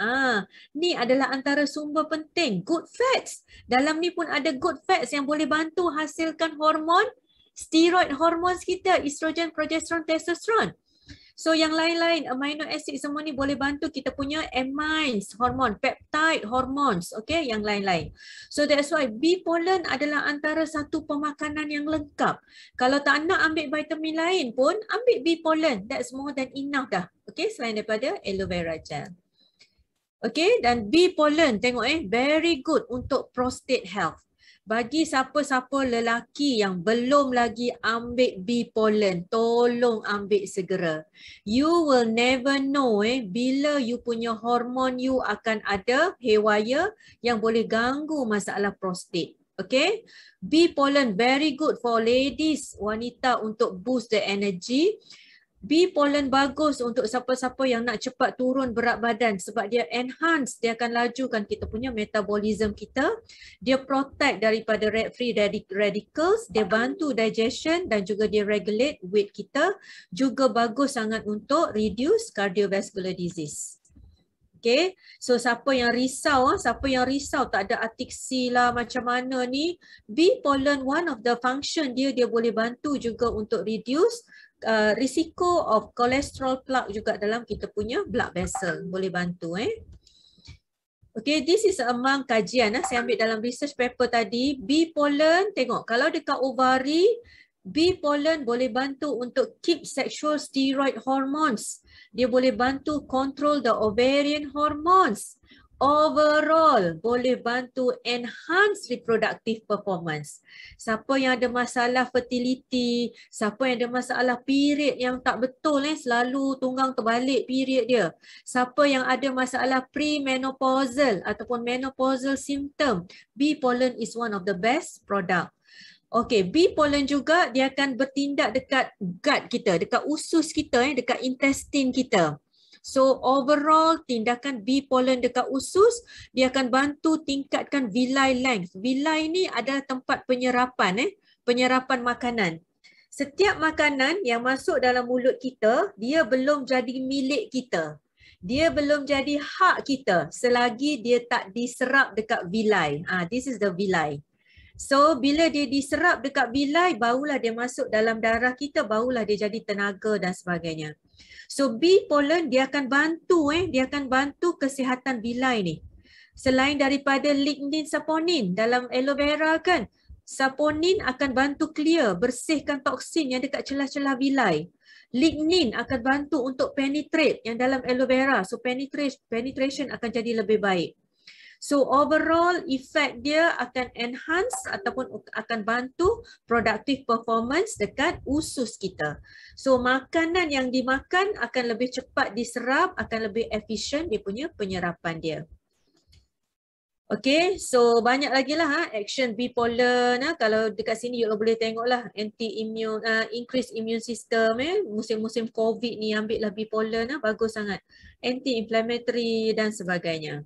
Ni adalah antara sumber penting. Good fats. Dalam ni pun ada good fats yang boleh bantu hasilkan hormon, steroid hormones kita, estrogen, progesterone, testosterone. So yang lain-lain, amino acid semua ni boleh bantu kita punya amines, hormon, peptide, hormones, okay, yang lain-lain. So that's why bee pollen adalah antara satu pemakanan yang lengkap. Kalau tak nak ambil vitamin lain pun, ambil bee pollen, that's more than enough dah. Okay, selain daripada aloe vera gel. Okay, dan bee pollen, tengok very good untuk prostate health. Bagi siapa-siapa lelaki yang belum lagi ambil bee pollen, tolong ambil segera. You will never know bila you punya hormon you akan ada haywire yang boleh ganggu masalah prostate. Okay, bee pollen very good for ladies, wanita untuk boost the energy. Bee pollen bagus untuk siapa-siapa yang nak cepat turun berat badan sebab dia enhance, dia akan lajukan kita punya metabolism kita. Dia protect daripada free radicals, dia bantu digestion dan juga dia regulate weight kita. Juga bagus sangat untuk reduce cardiovascular disease. Okay, so siapa yang risau tak ada atiksi lah macam mana ni, bee pollen one of the function dia boleh bantu juga untuk reduce risiko of cholesterol plaque juga dalam kita punya blood vessel, boleh bantu. Okay, this is among kajian saya ambil dalam research paper tadi. Bee pollen, tengok kalau dekat ovari, bee pollen boleh bantu untuk keep sexual steroid hormones. Dia boleh bantu control the ovarian hormones. Overall, boleh bantu enhance reproductive performance. Siapa yang ada masalah fertility, siapa yang ada masalah period yang tak betul, selalu tunggang terbalik period dia. Siapa yang ada masalah premenopausal ataupun menopausal symptom, bee pollen is one of the best product. Okay, bee pollen juga dia akan bertindak dekat gut kita, dekat usus kita, dekat intestine kita. So overall tindakan bee pollen dekat usus, dia akan bantu tingkatkan villi length. Villi ni adalah tempat penyerapan, penyerapan makanan. Setiap makanan yang masuk dalam mulut kita, dia belum jadi milik kita. Dia belum jadi hak kita selagi dia tak diserap dekat vilai. This is the vilai. So bila dia diserap dekat vilai, barulah dia masuk dalam darah kita, barulah dia jadi tenaga dan sebagainya. So bee pollen dia akan bantu dia akan bantu kesihatan vilai ni. Selain daripada lignin saponin dalam aloe vera kan, saponin akan bantu clear, bersihkan toksin yang dekat celah-celah vilai. Lignin akan bantu untuk penetrate yang dalam aloe vera. So penetration akan jadi lebih baik. So overall effect dia akan enhance ataupun akan bantu productive performance dekat usus kita. So makanan yang dimakan akan lebih cepat diserap, akan lebih efisien dia punya penyerapan dia. Okay, so banyak lagi lah action bee pollen. Kalau dekat sini you boleh tengok lah anti-immune, increase immune system. Musim-musim COVID ni ambil lah bee pollen, bagus sangat. Anti-inflammatory dan sebagainya.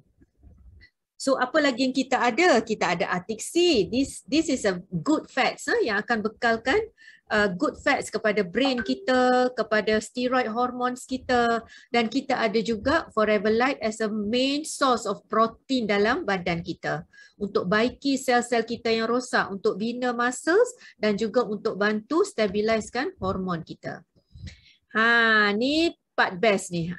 So apa lagi yang kita ada? Kita ada Arctic Sea. This is a good fats yang akan bekalkan good fats kepada brain kita, kepada steroid hormones kita, dan kita ada juga Forever Light as a main source of protein dalam badan kita untuk baiki sel-sel kita yang rosak, untuk bina muscles dan juga untuk bantu stabilizekan hormon kita. Ni part best ni.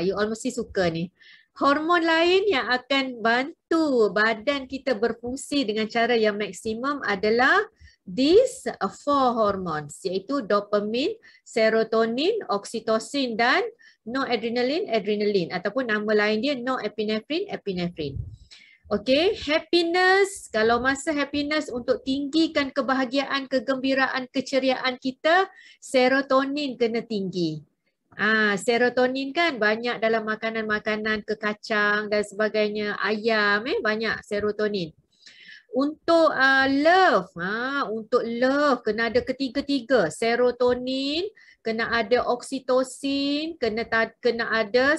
You all mesti suka ni. Hormon lain yang akan bantu badan kita berfungsi dengan cara yang maksimum adalah these 4 hormones, iaitu dopamine, serotonin, oksitosin dan noradrenaline ataupun nama lain dia norepinephrine. Okay, happiness, kalau masa happiness untuk tinggikan kebahagiaan, kegembiraan, keceriaan kita, serotonin kena tinggi. Serotonin kan banyak dalam makanan-makanan kekacang dan sebagainya, ayam banyak serotonin. Untuk love, untuk love kena ada ketiga-tiga, serotonin, kena ada oksitosin, kena ada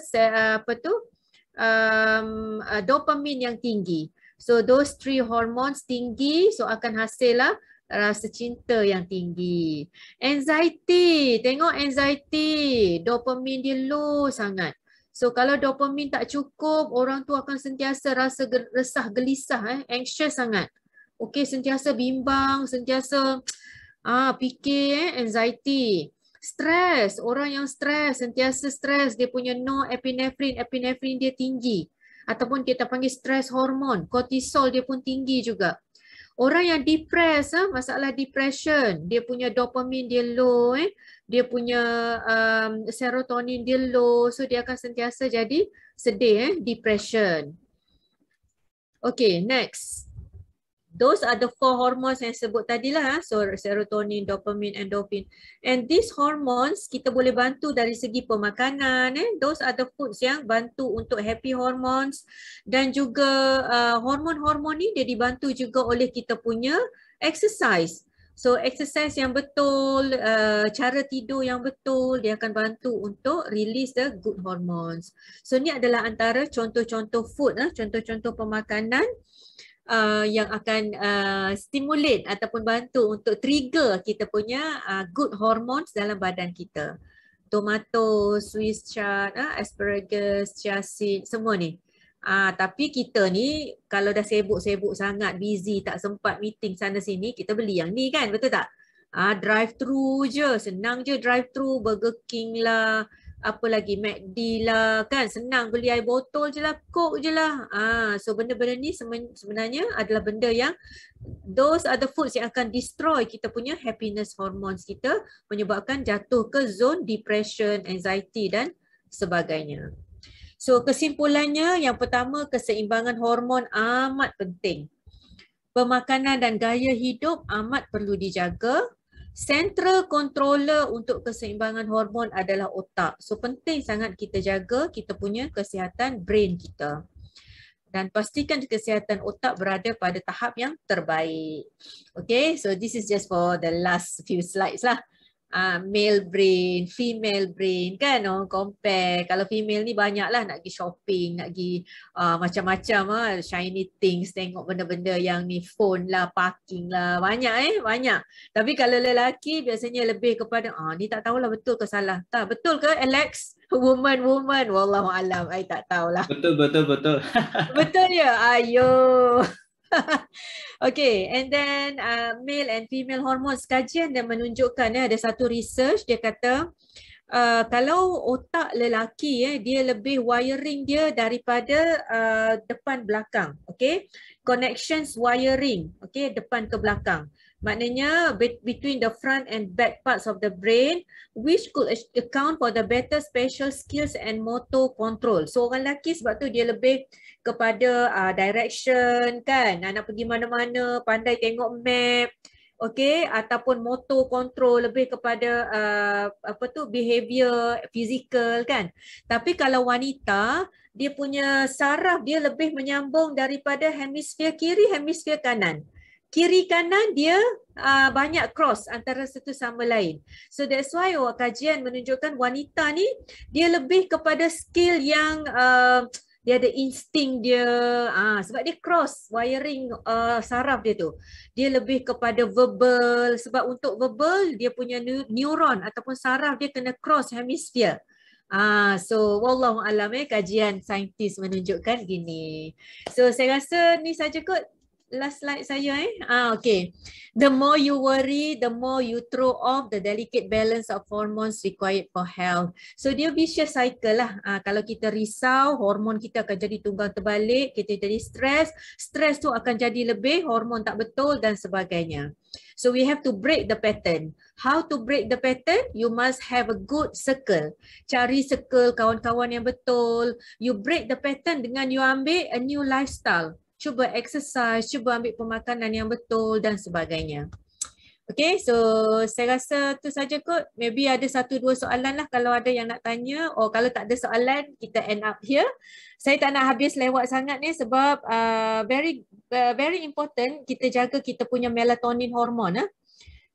dopamine yang tinggi. So those 3 hormones tinggi, so akan hasil lah rasa cinta yang tinggi. Anxiety, tengok anxiety, dopamine dia low sangat. So kalau dopamine tak cukup, orang tu akan sentiasa rasa resah, gelisah, anxious sangat. Okey, sentiasa bimbang, sentiasa fikir, anxiety. Stres, orang yang stres, sentiasa stres, dia punya epinephrine dia tinggi. Ataupun kita panggil stress hormone, cortisol dia pun tinggi juga. Orang yang depress, masalah depression, dia punya dopamine dia low, dia punya serotonin dia low, so dia akan sentiasa jadi sedih, depression. Okay, next. Those are the 4 hormones yang sebut tadi lah, so serotonin, dopamine, endorphin. And these hormones kita boleh bantu dari segi pemakanan. Those are the foods yang bantu untuk happy hormones. Dan juga hormon-hormon ni dia dibantu juga oleh kita punya exercise. So exercise yang betul, cara tidur yang betul, dia akan bantu untuk release the good hormones. So ni adalah antara contoh-contoh food, contoh-contoh pemakanan yang akan stimulate ataupun bantu untuk trigger kita punya good hormones dalam badan kita. Tomato, Swiss chard, asparagus, chia seed, semua ni. Tapi kita ni kalau dah sibuk-sibuk sangat, busy, tak sempat meeting sana sini, kita beli yang ni kan, betul tak? Drive thru je, senang je drive thru, Burger King lah, apa lagi, McD lah kan, senang beli air botol je lah, Coke je lah. So benda-benda ni sebenarnya adalah benda yang those are the foods yang akan destroy kita punya happiness hormones kita, menyebabkan jatuh ke zone depression, anxiety dan sebagainya. So kesimpulannya, yang pertama, keseimbangan hormon amat penting. Pemakanan dan gaya hidup amat perlu dijaga. Central controller untuk keseimbangan hormon adalah otak. So penting sangat kita jaga kita punya kesihatan brain kita. Dan pastikan kesihatan otak berada pada tahap yang terbaik. Okay, so this is just for the last few slides lah. Male brain, female brain kan, compare. Kalau female ni banyak lah nak pergi shopping, nak pergi macam-macam shiny things, tengok benda-benda yang ni, phone lah, parking lah, banyak banyak. Tapi kalau lelaki biasanya lebih kepada ni tak tahulah betul ke salah. Tak betul ke Alex? Woman, wallahualam, I tak tahulah. Betul. Betul ya? Ayo. Okay, and then male and female hormones, kajian dia menunjukkan ada satu research dia kata kalau otak lelaki dia lebih wiring dia daripada depan belakang, okay, connections wiring, okay, depan ke belakang. Maknanya between the front and back parts of the brain, which could account for the better spatial skills and motor control. So orang lelaki sebab tu dia lebih kepada direction kan, nak pergi mana-mana, pandai tengok map, okay, ataupun motor control, lebih kepada behavior physical kan. Tapi kalau wanita, dia punya saraf dia lebih menyambung daripada hemisfer kiri, hemisfer kanan. Kiri kanan dia banyak cross antara satu sama lain. So that's why kajian menunjukkan wanita ni dia lebih kepada skill yang dia ada insting dia, sebab dia cross wiring saraf dia tu. Dia lebih kepada verbal, sebab untuk verbal dia punya neuron ataupun saraf dia kena cross hemisfer. So wallahualam, kajian saintis menunjukkan gini. So saya rasa ni saja kot. Last slide saya okay. The more you worry, the more you throw off the delicate balance of hormones required for health. So dia vicious cycle lah. Kalau kita risau, hormon kita akan jadi tunggang terbalik, kita jadi stres, stres tu akan jadi lebih, hormon tak betul dan sebagainya. So we have to break the pattern. How to break the pattern? You must have a good circle. Cari circle kawan-kawan yang betul. You break the pattern dengan you ambil a new lifestyle. Cuba exercise, cuba ambil pemakanan yang betul dan sebagainya. Okay, so saya rasa tu saja kot. Maybe ada 1-2 soalan lah kalau ada yang nak tanya. Kalau tak ada soalan, kita end up here. Saya tak nak habis lewat sangat ni sebab very important kita jaga kita punya melatonin hormon.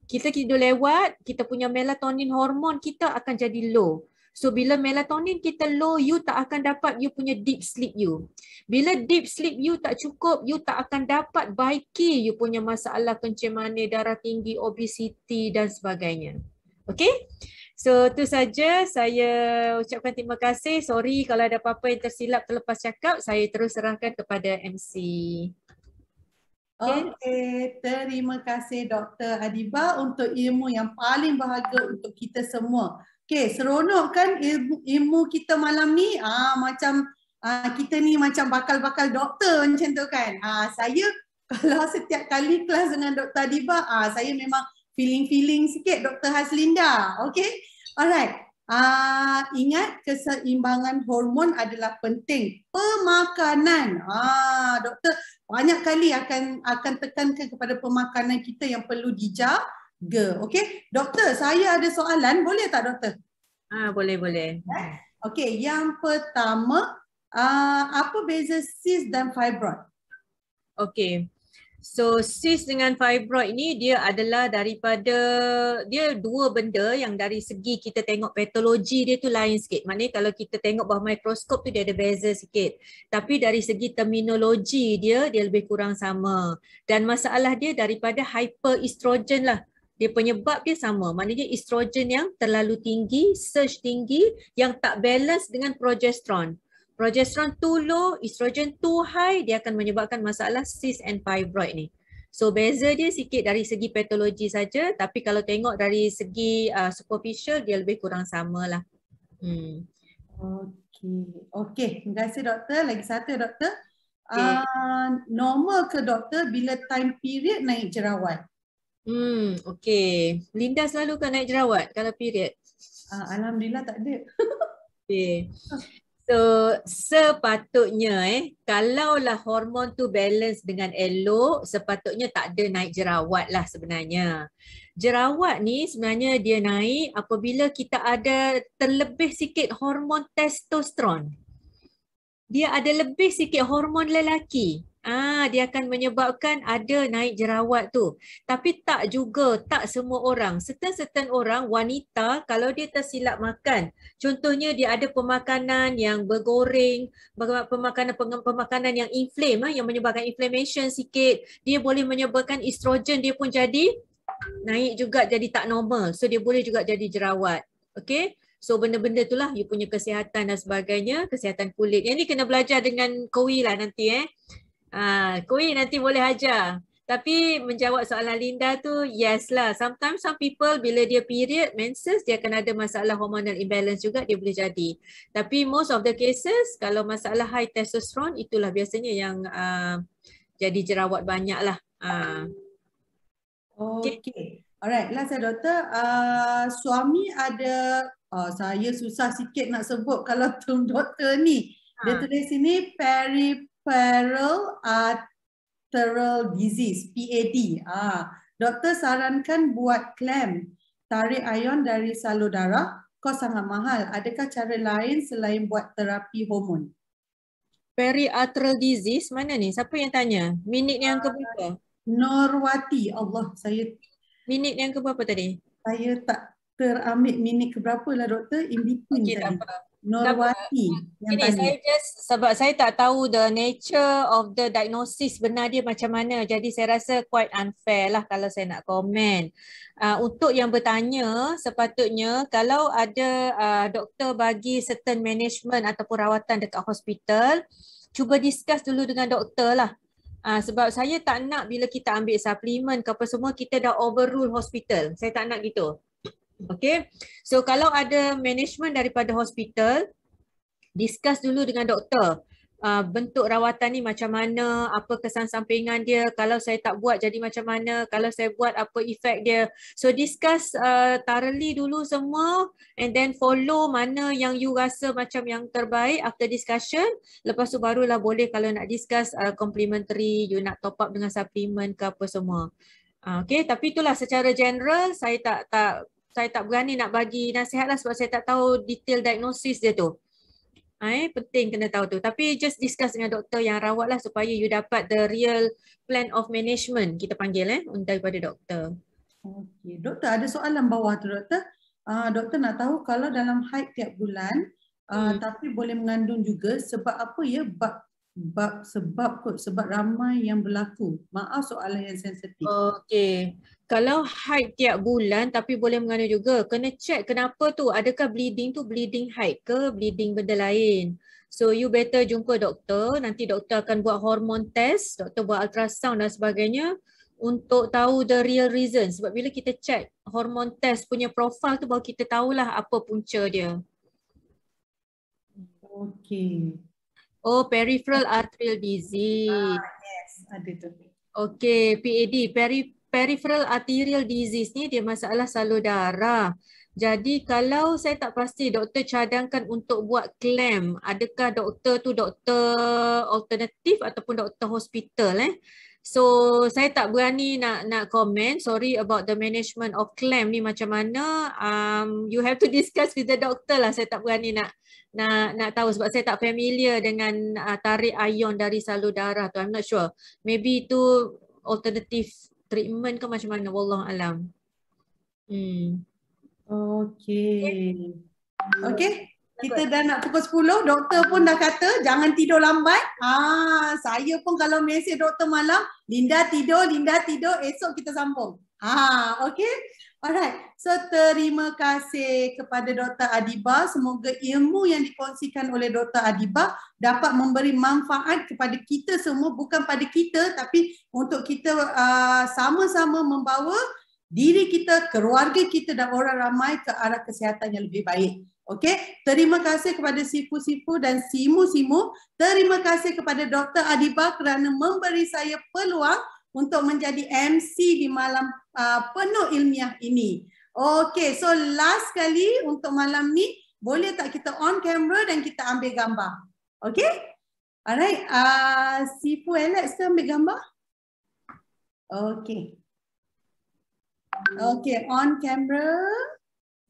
Kita tidur lewat, kita punya melatonin hormon kita akan jadi low. So bila melatonin kita low, you tak akan dapat you punya deep sleep you. Bila deep sleep you tak cukup, you tak akan dapat baiki you punya masalah kencing manis, darah tinggi, obesity dan sebagainya. Okay? So tu saja, saya ucapkan terima kasih. Sorry kalau ada apa-apa yang tersilap terlepas cakap, saya terus serahkan kepada MC. Okay, terima kasih Dr. Adiba untuk ilmu yang paling berharga untuk kita semua. Okay, seronok kan ilmu kita malam ni? Macam kita ni macam bakal-bakal doktor macam tu kan? Saya kalau setiap kali kelas dengan Dr. Adiba, saya memang feeling sikit Dr. Haslinda. Okay, alright. Ingat keseimbangan hormon adalah penting. Pemakanan. Doktor banyak kali akan tekankan kepada pemakanan kita yang perlu dijaga. Okey, doktor, saya ada soalan, boleh tak doktor? Boleh. Okey, yang pertama, apa beza cyst dan fibroid? Okey. So cyst dengan fibroid ni dia adalah daripada, dia dua benda yang dari segi kita tengok patologi dia tu lain sikit. Maknanya kalau kita tengok bawah mikroskop tu dia ada beza sikit. Tapi dari segi terminologi dia lebih kurang sama. Dan masalah dia daripada hyperestrogen lah. Dia penyebab dia sama, maknanya estrogen yang terlalu tinggi, surge tinggi yang tak balance dengan progesteron. Progesteron too low, estrogen too high, dia akan menyebabkan masalah cyst and fibroid ni. So beza dia sikit dari segi patologi saja, tapi kalau tengok dari segi superficial dia lebih kurang sama lah. Okey, terima kasih doktor. Lagi satu doktor. Normal ke doktor bila time period naik jerawat? Okey. Linda selalu kan naik jerawat kalau period? Alhamdulillah tak ada. Okay. So sepatutnya kalaulah hormon tu balance dengan elok, sepatutnya tak ada naik jerawat lah sebenarnya. Jerawat ni sebenarnya dia naik apabila kita ada terlebih sikit hormon testosteron. Dia ada lebih sikit hormon lelaki. Dia akan menyebabkan ada naik jerawat tu. Tapi tak juga, tak semua orang. Certain orang, wanita, kalau dia tersilap makan, contohnya dia ada pemakanan yang bergoreng, pemakanan yang inflame, yang menyebabkan inflammation sikit, dia boleh menyebabkan estrogen dia pun jadi naik juga, jadi tak normal. So dia boleh juga jadi jerawat. Okay? So benda-benda itulah you punya kesihatan dan sebagainya, kesihatan kulit. Yang ni kena belajar dengan Kowi lah nanti Kowi nanti boleh ajar. Tapi menjawab soalan Linda tu, yes lah. Sometimes some people bila dia period, menses, dia akan ada masalah hormonal imbalance juga, dia boleh jadi. Tapi most of the cases, kalau masalah high testosterone, itulah biasanya yang jadi jerawat banyak lah. Okay. Alright, last doktor. Suami ada, saya susah sikit nak sebut kalau term doktor ni. Dia tulis sini peripheral arterial disease, PAD. Doktor sarankan buat clamp, tarik ion dari salur darah, kos sangat mahal. Adakah cara lain selain buat terapi hormon? Periarterial disease mana ni? Siapa yang tanya? Minit yang keberapa? Norwati. Allah, minit yang keberapa tadi? Saya tak terambil minit keberapa lah doktor, in between tadi. Tak apa. Norwati yang tanya. Sebab saya tak tahu the nature of the diagnosis benar dia macam mana. Jadi saya rasa quite unfair lah kalau saya nak komen. Untuk yang bertanya, sepatutnya kalau ada doktor bagi certain management ataupun rawatan dekat hospital, cuba discuss dulu dengan doktor lah. Sebab saya tak nak bila kita ambil suplemen ke apa semua, kita dah overrule hospital. Saya tak nak gitu. Okay, so kalau ada management daripada hospital, discuss dulu dengan doktor. Bentuk rawatan ni macam mana, apa kesan sampingan dia, kalau saya tak buat jadi macam mana, kalau saya buat apa efek dia. So discuss thoroughly dulu semua and then follow mana yang you rasa macam yang terbaik after discussion. Lepas tu barulah boleh kalau nak discuss complementary, you nak top up dengan suplemen ke apa semua. Okay, tapi itulah secara general saya tak berani nak bagi nasihat lah sebab saya tak tahu detail diagnosis dia tu. Penting kena tahu tu. Tapi just discuss dengan doktor yang rawat lah supaya you dapat the real plan of management, kita panggil daripada doktor. Okay. Doktor, ada soalan bawah tu doktor. Doktor nak tahu kalau dalam haid tiap bulan tapi boleh mengandung juga, sebab apa ya? Sebab ramai yang berlaku. Maaf soalan yang sensitif. Okey. Kalau haid tiap bulan tapi boleh mengandung juga, kena check kenapa tu. Adakah bleeding tu bleeding haid ke bleeding benda lain? So you better jumpa doktor. Nanti doktor akan buat hormon test, doktor buat ultrasound dan sebagainya untuk tahu the real reason. Sebab bila kita check hormon test punya profile tu, baru kita tahulah apa punca dia. Okey. Oh, peripheral arterial disease. Yes, ada tu. Okey, PAD, peripheral arterial disease ni dia masalah salur darah. Jadi kalau saya tak pasti doktor cadangkan untuk buat clamp, adakah doktor tu doktor alternatif ataupun doktor hospital So saya tak berani nak komen. Sorry about the management of clamp ni macam mana. You have to discuss with the doctor lah. Saya tak berani nak tahu sebab saya tak familiar dengan tarik ion dari salur darah tu. I'm not sure. Maybe itu alternative treatment ke macam mana, wallahu alam. Okay. Kita dah nak pukul 10, doktor pun dah kata jangan tidur lambat. Saya pun kalau mesej doktor malam, Linda tidur, esok kita sambung. Okay. Alright. So terima kasih kepada Dr. Adiba. Semoga ilmu yang dikongsikan oleh Dr. Adiba dapat memberi manfaat kepada kita semua, bukan pada kita tapi untuk kita sama-sama membawa diri kita, keluarga kita dan orang ramai ke arah kesihatan yang lebih baik. Okey, terima kasih kepada sifu-sifu dan simu-simu. Terima kasih kepada Dr. Adiba kerana memberi saya peluang untuk menjadi MC di malam penuh ilmiah ini. Okey, so last kali untuk malam ni, boleh tak kita on camera dan kita ambil gambar? Okey? Alright, Sifu Alex tu ambil gambar? Okey. Okey, on camera.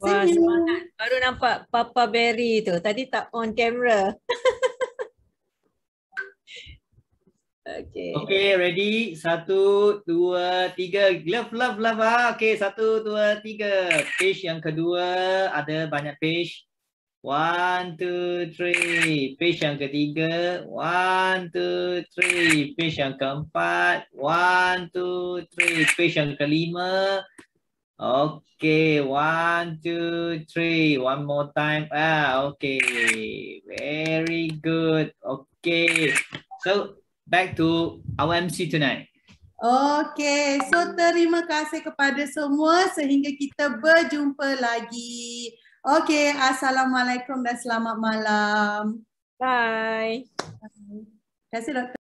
Wah, semangat. Baru nampak Papa Berry tu. Tadi tak on camera. Okay. Okay, ready? 1, 2, 3. Love. Okay, 1, 2, 3. Page yang kedua, ada banyak page. 1, 2, 3. Page yang ketiga. 1, 2, 3. Page yang keempat. 1, 2, 3. Page yang kelima. Okay, 1, 2, 3. One more time. Okay. Very good. Okay. So, back to our MC tonight. Okey, so terima kasih kepada semua sehingga kita berjumpa lagi. Okey, Assalamualaikum dan selamat malam. Bye. Terima kasih Dr.